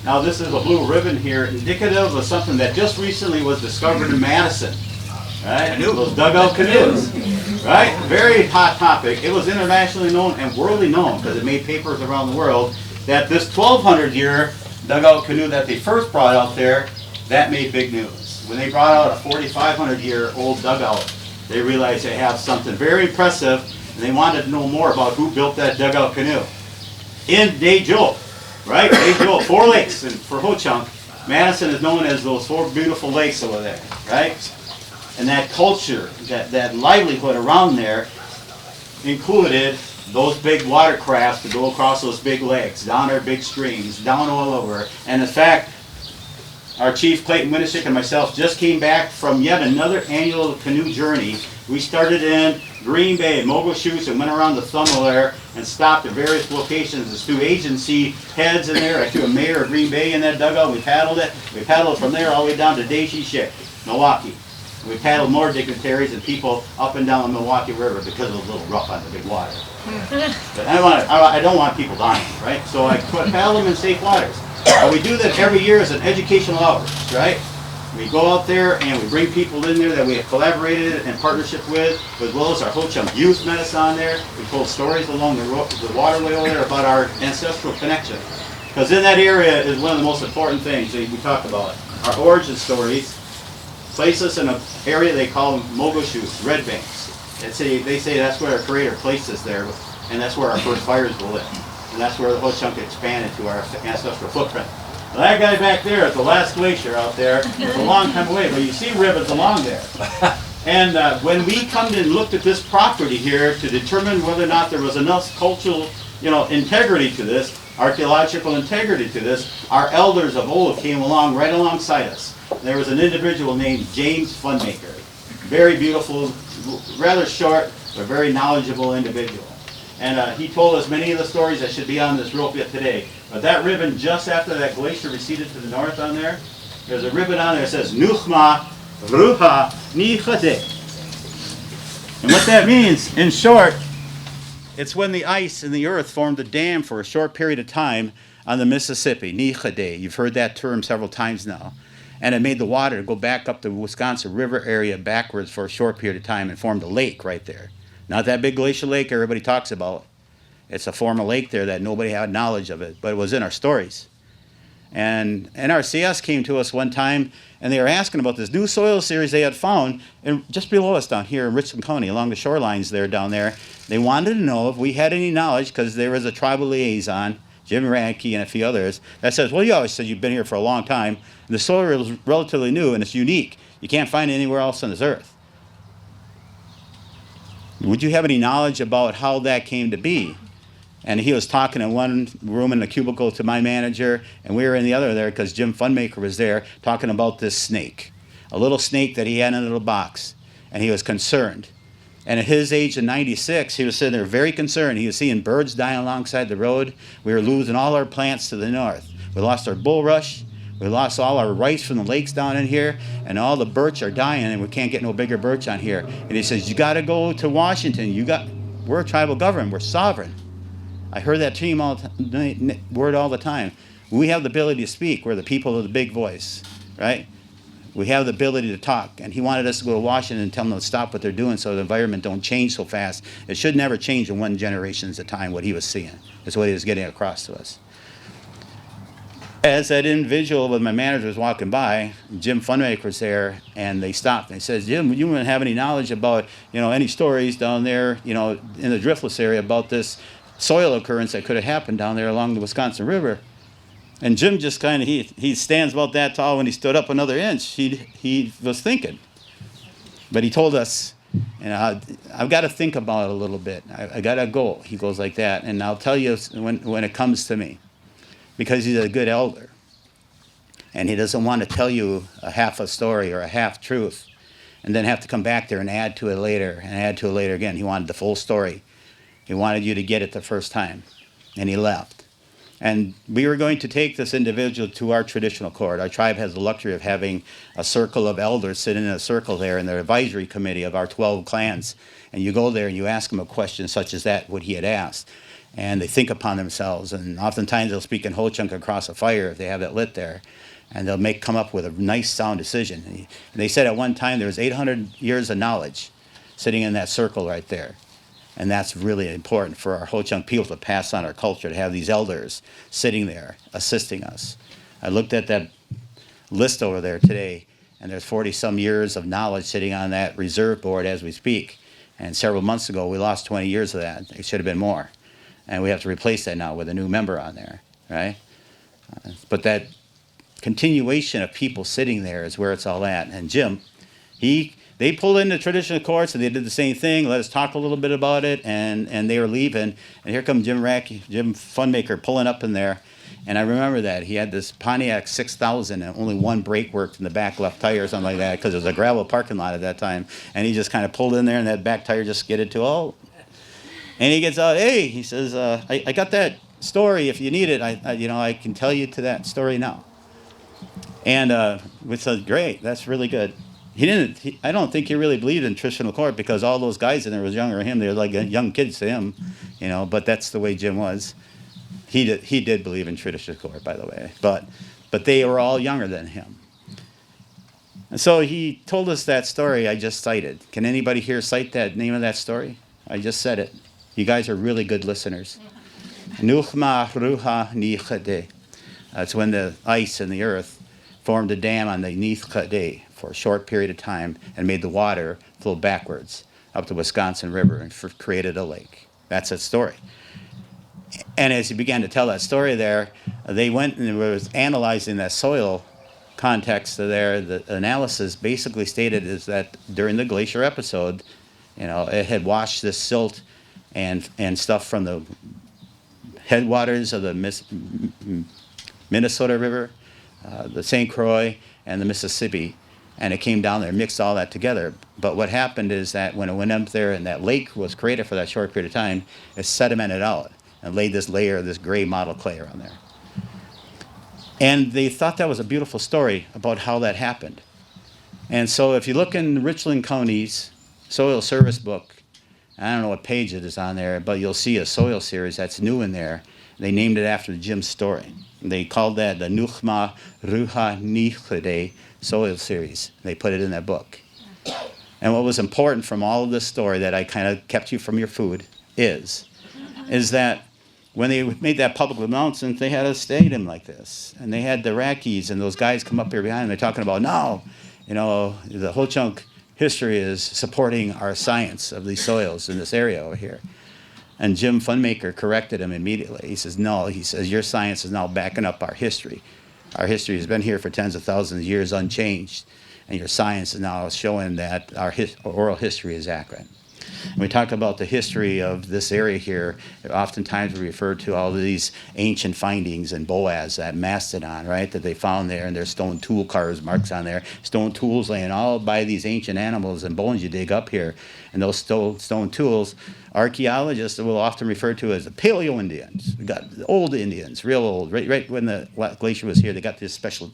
Now this is a blue ribbon here, indicative of something that just recently was discovered in Madison. Right? Those dugout canoes. Right? Very hot topic. It was internationally known and worldly known because it made papers around the world that this 1200-year dugout canoe that they first brought out there, that made big news. When they brought out a 4500-year-old dugout, they realized they have something very impressive and they wanted to know more about who built that dugout canoe. In Daejo, right? Daejo, 4 lakes, and for Ho-Chunk, Madison is known as those 4 beautiful lakes over there, right? And that culture, that livelihood around there included those big watercrafts to go across those big lakes, down our big streams, down all over. And in fact, our chief, Clayton Winishik, and myself just came back from yet another annual canoe journey. We started in Green Bay, Mogul-Chutes, and went around the Thummel there and stopped at various locations. There's 2 agency heads in there. I threw a mayor of Green Bay in that dugout. We paddled it. We paddled from there all the way down to Daeji, Milwaukee. We paddled more dignitaries and people up and down the Milwaukee River because it was a little rough on the big water. But I don't want people dying, right? So I paddle them in safe waters. We do that every year as an educational outreach, right? We go out there and we bring people in there that we have collaborated in partnership with, as well as our Ho-Chunk youth met us on there. We told stories along the waterway over there about our ancestral connection. Because in that area is one of the most important things that we talk about. Our origin stories place us in an area they call Mogul-Chutes, red banks. They say that's where our creator placed us there, and that's where our first fires were lit. And that's where the Ho-Chunk expanded to our ancestral footprint. Well, that guy back there is the last glacier out there. It's a long time away, but you see ribbons along there. And when we come and looked at this property here to determine whether or not there was enough cultural, integrity to this, archaeological integrity to this, our elders of old came along right alongside us. There was an individual named James Funmaker. Very beautiful, rather short, but very knowledgeable individual. And he told us many of the stories that should be on this rope yet today. But that ribbon just after that glacier receded to the north on there, there's a ribbon on there that says, Nuchma Ruha Nichade. And what that means, in short, it's when the ice and the earth formed a dam for a short period of time on the Mississippi, Nichade. You've heard that term several times now. And it made the water go back up the Wisconsin River area backwards for a short period of time and formed a lake right there. Not that big glacial lake everybody talks about. It's a former lake there that nobody had knowledge of it, but it was in our stories. And NRCS came to us one time, and they were asking about this new soil series they had found and just below us down here in Richland County, along the shorelines there down there. They wanted to know if we had any knowledge, because there was a tribal liaison, Jim Ranke and a few others, that says, well, you always said you've been here for a long time. And the soil is relatively new, and it's unique. You can't find it anywhere else on this earth. Would you have any knowledge about how that came to be? And he was talking in one room in the cubicle to my manager, and we were in the other there because Jim Funmaker was there talking about this snake, a little snake that he had in a little box, and he was concerned. And at his age of 96, he was sitting there very concerned. He was seeing birds dying alongside the road. We were losing all our plants to the north. We lost our bulrush. We lost all our rice from the lakes down in here, and all the birch are dying, and we can't get no bigger birch on here. And he says, you got to go to Washington. We're a tribal government. We're sovereign. I heard that word all the time. We have the ability to speak. We're the people of the big voice, right? We have the ability to talk. And he wanted us to go to Washington and tell them to stop what they're doing so the environment don't change so fast. It should never change in one generation at a time, what he was seeing. That's what he was getting across to us. As that individual with my manager was walking by, Jim Funmaker was there, and they stopped. And he says, Jim, you wouldn't have any knowledge about, any stories down there, in the driftless area about this soil occurrence that could have happened down there along the Wisconsin River. And Jim just kind of, he stands about that tall. When he stood up another inch, he was thinking. But he told us, I've got to think about it a little bit. I got to go. He goes like that. And I'll tell you when it comes to me. Because he's a good elder. And he doesn't want to tell you a half a story or a half truth. and then have to come back there and add to it later and add to it later again. He wanted the full story. He wanted you to get it the first time, and he left. And we were going to take this individual to our traditional court. Our tribe has the luxury of having a circle of elders sitting in a circle there in the advisory committee of our 12 clans. And you go there and you ask them a question such as that, what he had asked. And they think upon themselves. And oftentimes they'll speak in Ho-Chunk across a fire if they have it lit there. And they'll come up with a nice sound decision. And they said at one time there was 800 years of knowledge sitting in that circle right there. And that's really important for our Ho-Chunk people to pass on our culture, to have these elders sitting there assisting us. I looked at that list over there today, and there's 40-some years of knowledge sitting on that reserve board as we speak. And several months ago, we lost 20 years of that. It should have been more. And we have to replace that now with a new member on there, right? But that continuation of people sitting there is where it's all at. And Jim, they pulled into traditional courts and they did the same thing. Let us talk a little bit about it, and they were leaving. And here comes Jim Funmaker pulling up in there. And I remember that. He had this Pontiac 6000 and only one brake worked in the back left tire or something like that because it was a gravel parking lot at that time. And he just kind of pulled in there and that back tire just skidded to all. And he gets out, hey, he says, I got that story. If you need it, I can tell you to that story now. And we said, great, that's really good. I don't think he really believed in traditional court because all those guys in there was younger than him. They were like young kids to him, but that's the way Jim was. He did believe in traditional court, by the way, but they were all younger than him. And so he told us that story I just cited. Can anybody here cite that name of that story? I just said it. You guys are really good listeners. Nuchma ruha nichade. That's when the ice in the earth formed a dam on the Nichade for a short period of time and made the water flow backwards up the Wisconsin River and created a lake. That's that story. And as he began to tell that story there, they went and was analyzing that soil context there. The analysis basically stated is that during the glacier episode, it had washed this silt and stuff from the headwaters of the Minnesota River, the St. Croix, and the Mississippi, and it came down there, mixed all that together. But what happened is that when it went up there and that lake was created for that short period of time, it sedimented out and laid this layer of this gray model clay around there. And they thought that was a beautiful story about how that happened. And so if you look in Richland County's Soil Service book, I don't know what page it is on there, but you'll see a soil series that's new in there. They named it after Jim's story. They called that the Nuchma Ruha Nichade soil series. They put it in that book. And what was important from all of this story that I kind of kept you from your food is that when they made that public announcement, they had a stadium like this. And they had the Iraqis and those guys come up here behind them. They're talking about, no, the Ho-Chunk history is supporting our science of these soils in this area over here. And Jim Funmaker corrected him immediately. He says, no, your science is now backing up our history. Our history has been here for tens of thousands of years unchanged. And your science is now showing that our oral history is accurate. When we talk about the history of this area here, oftentimes we refer to all of these ancient findings in Boaz, that mastodon, right, that they found there, and there's stone tool carves marks on there, stone tools laying all by these ancient animals and bones you dig up here. And those stone tools, archaeologists will often refer to as the Paleo Indians. We got the old Indians, real old, right when the glacier was here, they got this special,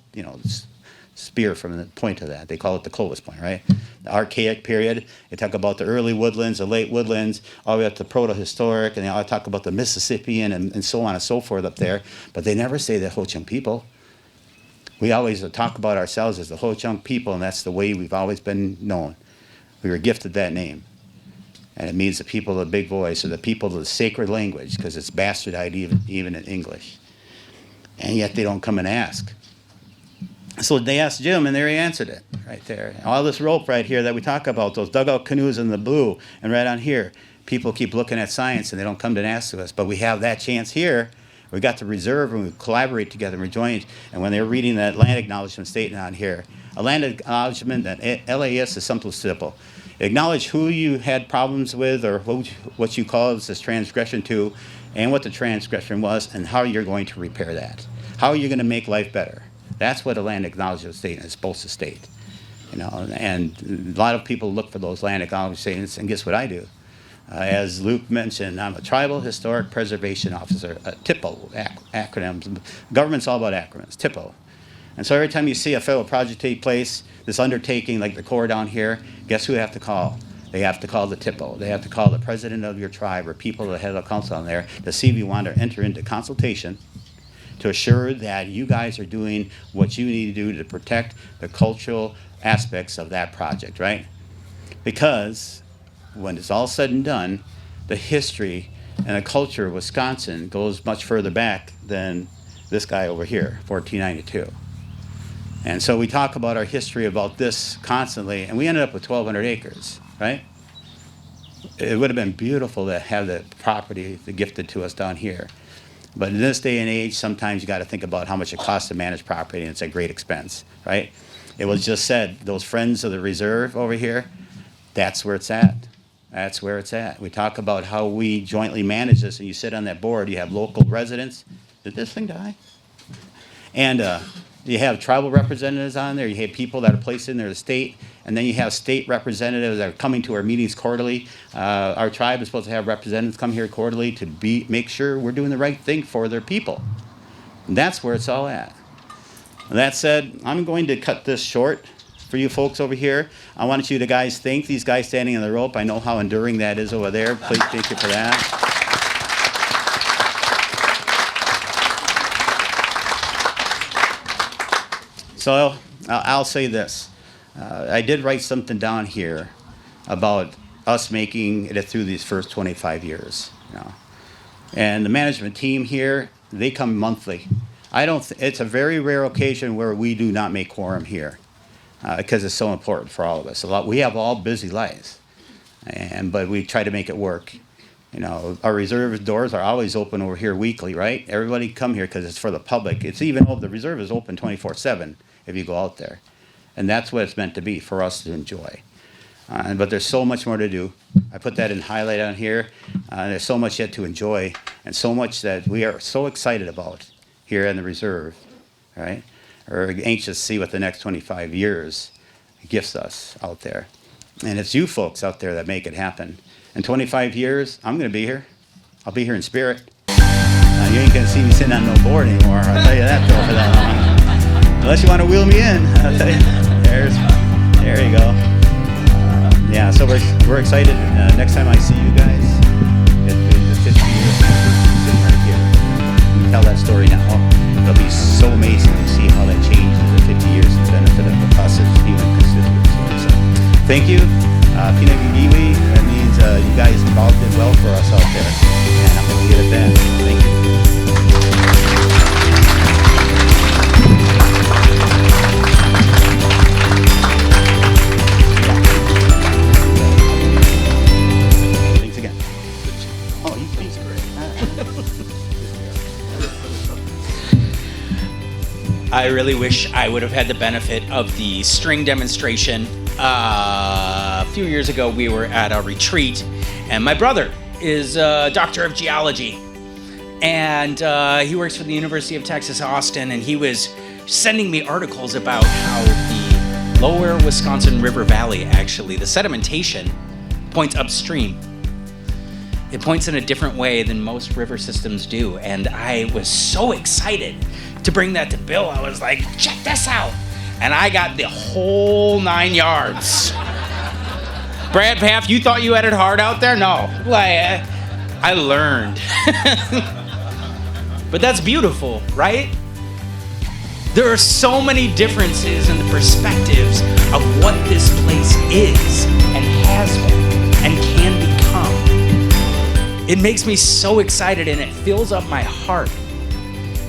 spear from the point of that. They call it the Clovis point, right? The Archaic period. They talk about the early woodlands, the late woodlands, all the way up to protohistoric, and they all talk about the Mississippian and so on and so forth up there. But they never say the Ho-Chunk people. We always talk about ourselves as the Ho-Chunk people, and that's the way we've always been known. We were gifted that name. And it means the people of the big voice, or the people of the sacred language, because it's bastardized even in English. And yet they don't come and ask. So they asked Jim, and there he answered it, right there. All this rope right here that we talk about, those dugout canoes in the blue, and right on here, people keep looking at science, and they don't come to ask to us. But we have that chance here. We got the reserve, and we collaborate together, and we joined. And when they were reading that land acknowledgement statement on here, a land acknowledgement that LAS is something simple. Acknowledge who you had problems with, or what you caused this transgression to, and what the transgression was, and how you're going to repair that. How are you going to make life better? That's what a land acknowledgement statement is supposed to state. You know, and a lot of people look for those land acknowledgements, and guess what I do? As Luke mentioned, I'm a Tribal Historic Preservation Officer, a TIPO acronym. Government's all about acronyms, TIPO. And so every time you see a federal project take place, this undertaking like the Corps down here, guess who they have to call? They have to call the TIPO. They have to call the president of your tribe or people that head of council on there to see if you want to enter into consultation to assure that you guys are doing what you need to do to protect the cultural aspects of that project, right? Because when it's all said and done, the history and the culture of Wisconsin goes much further back than this guy over here, 1492. And so we talk about our history about this constantly, and we ended up with 1,200 acres, right? It would have been beautiful to have the property gifted to us down here. But in this day and age, sometimes you got to think about how much it costs to manage property, and it's a great expense, right? It was just said, those friends of the reserve over here, that's where it's at. That's where it's at. We talk about how we jointly manage this, and you sit on that board, you have local residents. Did this thing die? And you have tribal representatives on there, you have people that are placed in there, the state, and then you have state representatives that are coming to our meetings quarterly. Our tribe is supposed to have representatives come here quarterly to make sure we're doing the right thing for their people. And that's where it's all at. That said, I'm going to cut this short for you folks over here. I want you to guys thank these guys standing on the rope. I know how enduring that is over there. Please thank you for that. So I'll say this. I did write something down here about us making it through these first 25 years. You know. And the management team here, they come monthly. It's a very rare occasion where we do not make quorum here because it's so important for all of us. We have all busy lives, but we try to make it work. You know, our reserve doors are always open over here weekly, right? Everybody come here because it's for the public. It's even though the reserve is open 24/7 if you go out there. And that's what it's meant to be, for us to enjoy. But there's so much more to do. I put that in highlight on here. There's so much yet to enjoy, and so much that we are so excited about here in the reserve, right? Or anxious to see what the next 25 years gifts us out there. And it's you folks out there that make it happen. In 25 years, I'm going to be here. I'll be here in spirit. You ain't going to see me sitting on no board anymore. I'll tell you that, though, for that long. Unless you want to wheel me in. I'll tell you. There you go. Yeah, so we're excited. Next time I see you guys, it'll be the 50 years sitting right here. You can tell that story now. It'll be so amazing to see how that changed in the 50 years to the benefit of us as human constituents. So, thank you. Pinagigiwi, that means you guys involved did well for us out there. And I'm going to leave it at that. Thank you. Thanks again. Oh, he's great. I really wish I would have had the benefit of the string demonstration. A few years ago, we were at a retreat, and my brother is a doctor of geology, and he works for the University of Texas, Austin, and he was sending me articles about how the lower Wisconsin River Valley, actually, the sedimentation points upstream. It points in a different way than most river systems do, and I was so excited to bring that to Bill. I was like, check this out. And I got the whole 9 yards. Brad Paff, you thought you had it hard out there? No. Like, I learned. But that's beautiful, right? There are so many differences in the perspectives of what this place is and has been and can become. It makes me so excited, and it fills up my heart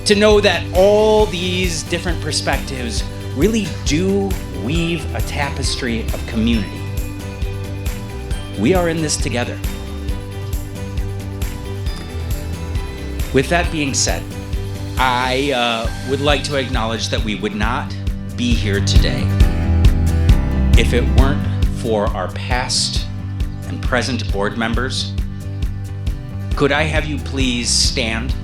to know that all these different perspectives really do weave a tapestry of community. We are in this together. With that being said, I would like to acknowledge that we would not be here today if it weren't for our past and present board members. Could I have you please stand?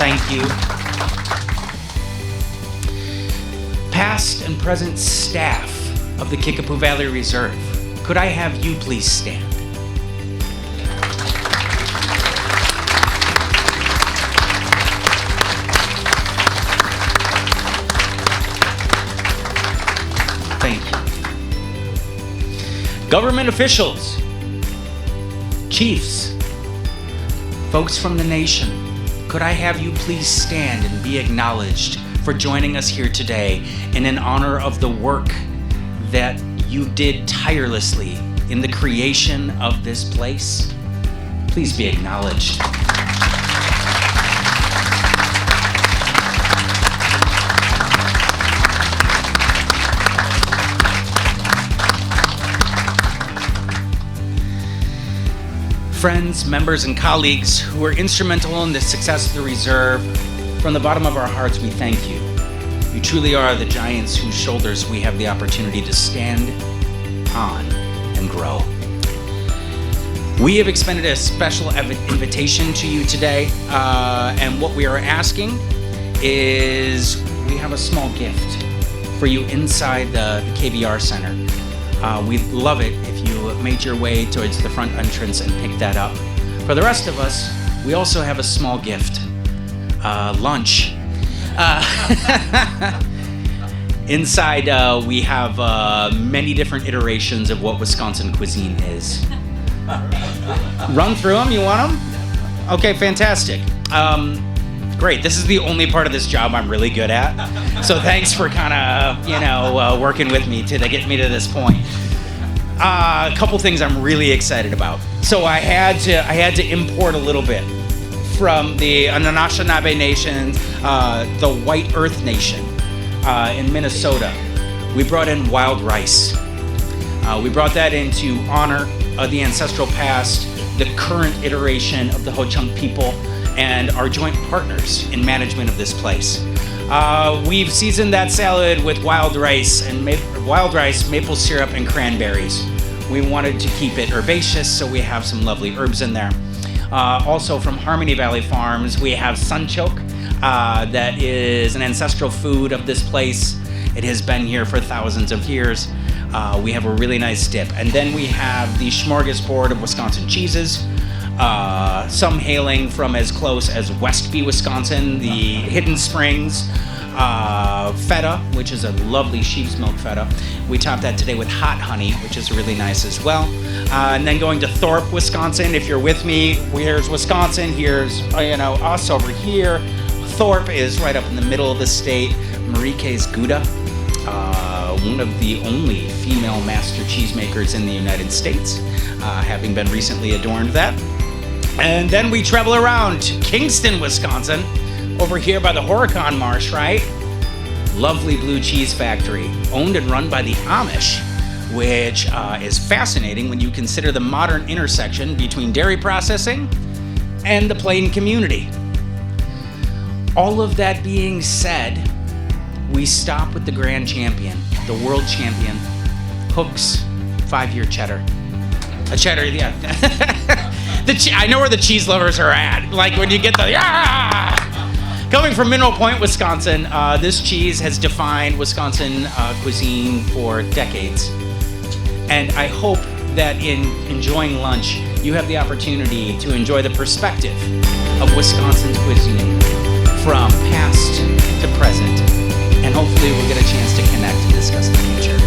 Thank you. Past and present staff of the Kickapoo Valley Reserve, could I have you please stand? Thank you. Government officials, chiefs, folks from the nation, could I have you please stand and be acknowledged for joining us here today in honor of the work that you did tirelessly in the creation of this place? Please be acknowledged. Friends, members, and colleagues who were instrumental in the success of the reserve, from the bottom of our hearts, we thank you. You truly are the giants whose shoulders we have the opportunity to stand on and grow. We have extended a special invitation to you today, and what we are asking is we have a small gift for you inside the KVR Center. We'd love it if you made your way towards the front entrance and picked that up. For the rest of us, we also have a small gift, lunch. Inside, we have many different iterations of what Wisconsin cuisine is. Run through them, you want them? Okay, fantastic. Great, this is the only part of this job I'm really good at. So thanks for kind of, working with me to get me to this point. A couple things I'm really excited about. So I had to import a little bit from the Anishinaabe Nation, the White Earth Nation in Minnesota. We brought in wild rice. We brought that in to honor the ancestral past, the current iteration of the Ho-Chunk people, and our joint partners in management of this place. We've seasoned that salad with wild rice, maple syrup, and cranberries. We wanted to keep it herbaceous, so we have some lovely herbs in there. Also from Harmony Valley Farms, we have sunchoke. That is an ancestral food of this place. It has been here for thousands of years. We have a really nice dip. And then we have the smorgasbord of Wisconsin cheeses. Some hailing from as close as Westby, Wisconsin, the Hidden Springs, feta, which is a lovely sheep's milk feta. We topped that today with hot honey, which is really nice as well. And then going to Thorpe, Wisconsin. If you're with me, here's Wisconsin. Here's us over here. Thorpe is right up in the middle of the state. Marique's Gouda, one of the only female master cheesemakers in the United States, having been recently adorned that. And then we travel around to Kingston, Wisconsin, over here by the Horicon Marsh, right? Lovely blue cheese factory, owned and run by the Amish, which is fascinating when you consider the modern intersection between dairy processing and the plain community. All of that being said, we stop with the grand champion, the world champion, Hook's 5-year cheddar. A cheddar, yeah. I know where the cheese lovers are at. Like when you get the, yeah! Coming from Mineral Point, Wisconsin, this cheese has defined Wisconsin cuisine for decades. And I hope that in enjoying lunch, you have the opportunity to enjoy the perspective of Wisconsin's cuisine from past to present. And hopefully we'll get a chance to connect and discuss the future.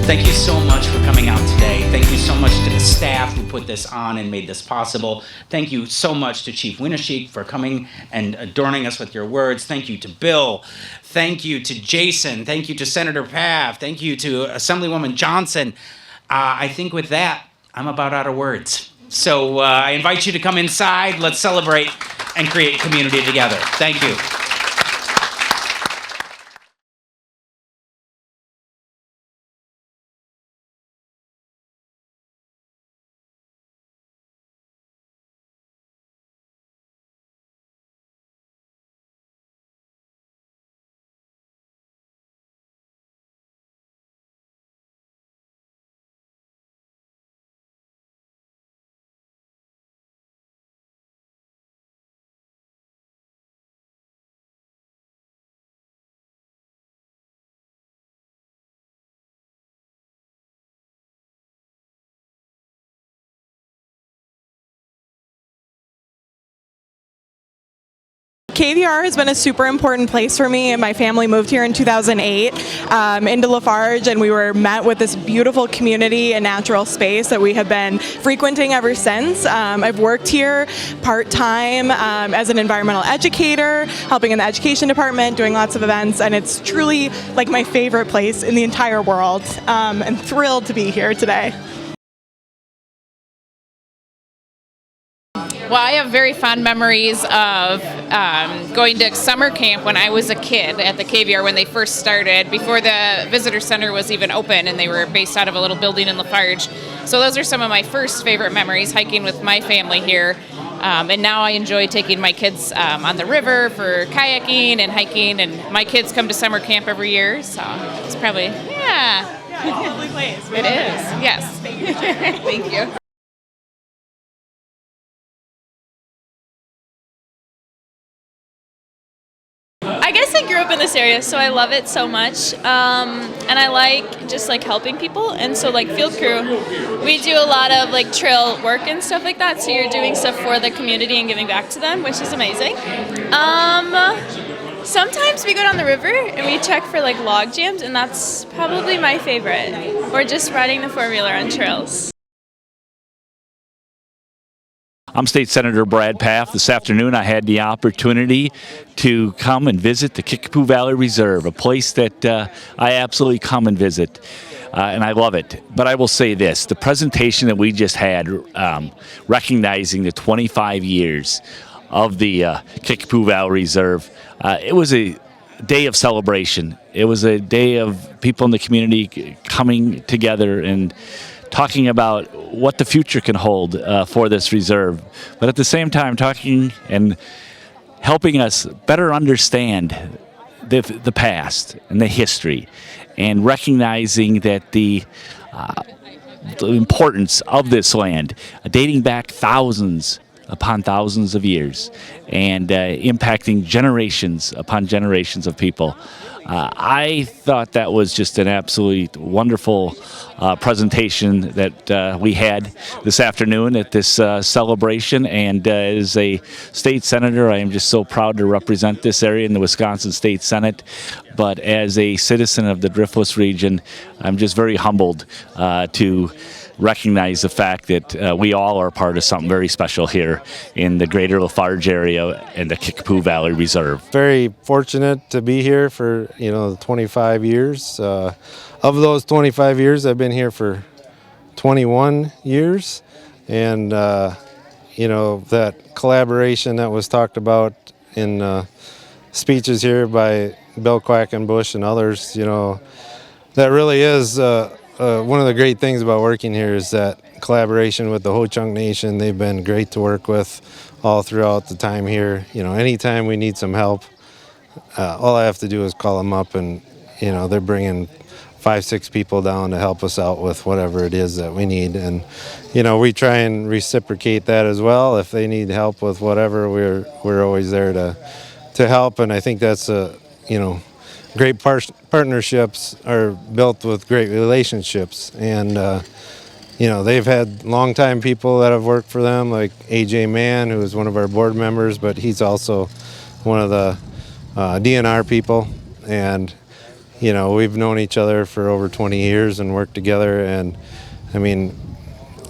Thank you so much for coming out today. Thank you so much to the staff who put this on and made this possible. Thank you so much to Chief Winneshiek for coming and adorning us with your words. Thank you to Bill. Thank you to Jason. Thank you to Senator Paff. Thank you to Assemblywoman Johnson. I think with that, I'm about out of words. So I invite you to come inside. Let's celebrate and create community together. Thank you. KVR has been a super important place for me. My family moved here in 2008 into Lafarge, and we were met with this beautiful community and natural space that we have been frequenting ever since. I've worked here part-time as an environmental educator, helping in the education department, doing lots of events, and it's truly like my favorite place in the entire world. I'm thrilled to be here today. Well, I have very fond memories of going to summer camp when I was a kid at the KVR when they first started, before the visitor center was even open, and they were based out of a little building in Lafarge. So those are some of my first favorite memories, hiking with my family here. And now I enjoy taking my kids on the river for kayaking and hiking, and my kids come to summer camp every year, so it's probably, yeah. Lovely place. It is, yes. Thank you. I guess I grew up in this area, so I love it so much, and I like just like helping people. And so like field crew, we do a lot of like trail work and stuff like that. So you're doing stuff for the community and giving back to them, which is amazing. Sometimes we go down the river and we check for like log jams, and that's probably my favorite. Or just riding the four-wheeler on trails. I'm State Senator Brad Paff. This afternoon I had the opportunity to come and visit the Kickapoo Valley Reserve, a place that I absolutely come and visit, and I love it. But I will say this, the presentation that we just had recognizing the 25 years of the Kickapoo Valley Reserve, it was a day of celebration. It was a day of people in the community coming together and talking about what the future can hold for this reserve, but at the same time talking and helping us better understand the past and the history, and recognizing that the importance of this land dating back thousands upon thousands of years and impacting generations upon generations of people. I thought that was just an absolutely wonderful presentation that we had this afternoon at this celebration, and as a state senator, I am just so proud to represent this area in the Wisconsin State Senate. But as a citizen of the Driftless region, I'm just very humbled to recognize the fact that we all are part of something very special here in the greater Lafarge area and the Kickapoo Valley Reserve. Very fortunate to be here for 25 years. Of those 25 years, I've been here for 21 years, and that collaboration that was talked about in speeches here by Bill Quackenbush and others, that really is one of the great things about working here is that collaboration with the Ho-Chunk Nation. They've been great to work with all throughout the time here. Anytime we need some help, all I have to do is call them up, and they're bringing 5-6 people down to help us out with whatever it is that we need. And we try and reciprocate that as well. If they need help with whatever, we're always there to help. And I think that's great partnerships are built with great relationships, and they've had longtime people that have worked for them, like AJ Mann, who is one of our board members, but he's also one of the DNR people, and we've known each other for over 20 years and worked together. And I mean,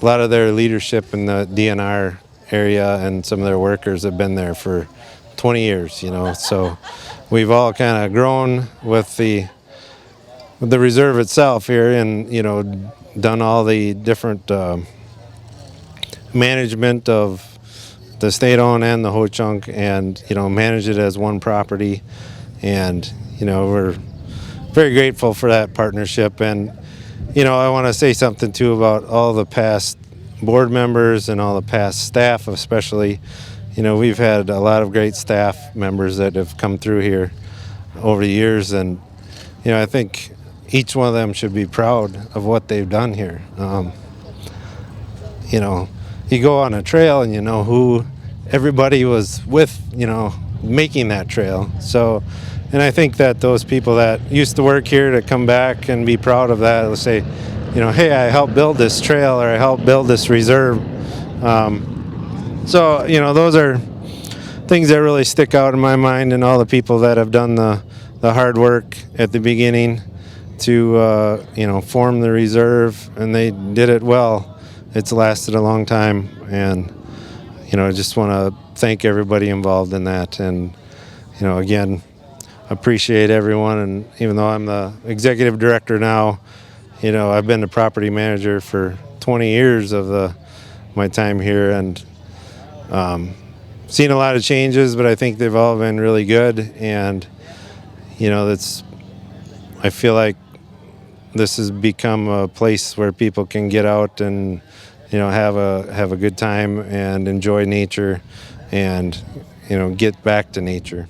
a lot of their leadership in the DNR area and some of their workers have been there for 20 years, so we've all kind of grown with the reserve itself here, and done all the different management of the state-owned and the Ho-Chunk, and manage it as one property. And we're very grateful for that partnership. And I want to say something too about all the past board members and all the past staff, especially. We've had a lot of great staff members that have come through here over the years, and I think each one of them should be proud of what they've done here. You go on a trail and who everybody was with, making that trail. So, and I think that those people that used to work here to come back and be proud of that, let's say, hey, I helped build this trail, or I helped build this reserve. So those are things that really stick out in my mind, and all the people that have done the hard work at the beginning to form the reserve, and they did it well. It's lasted a long time, and I just want to thank everybody involved in that, and again, appreciate everyone. And even though I'm the executive director now, I've been the property manager for 20 years of my time here, and seen a lot of changes, but I think they've all been really good. And I feel like this has become a place where people can get out and have a good time and enjoy nature, and get back to nature.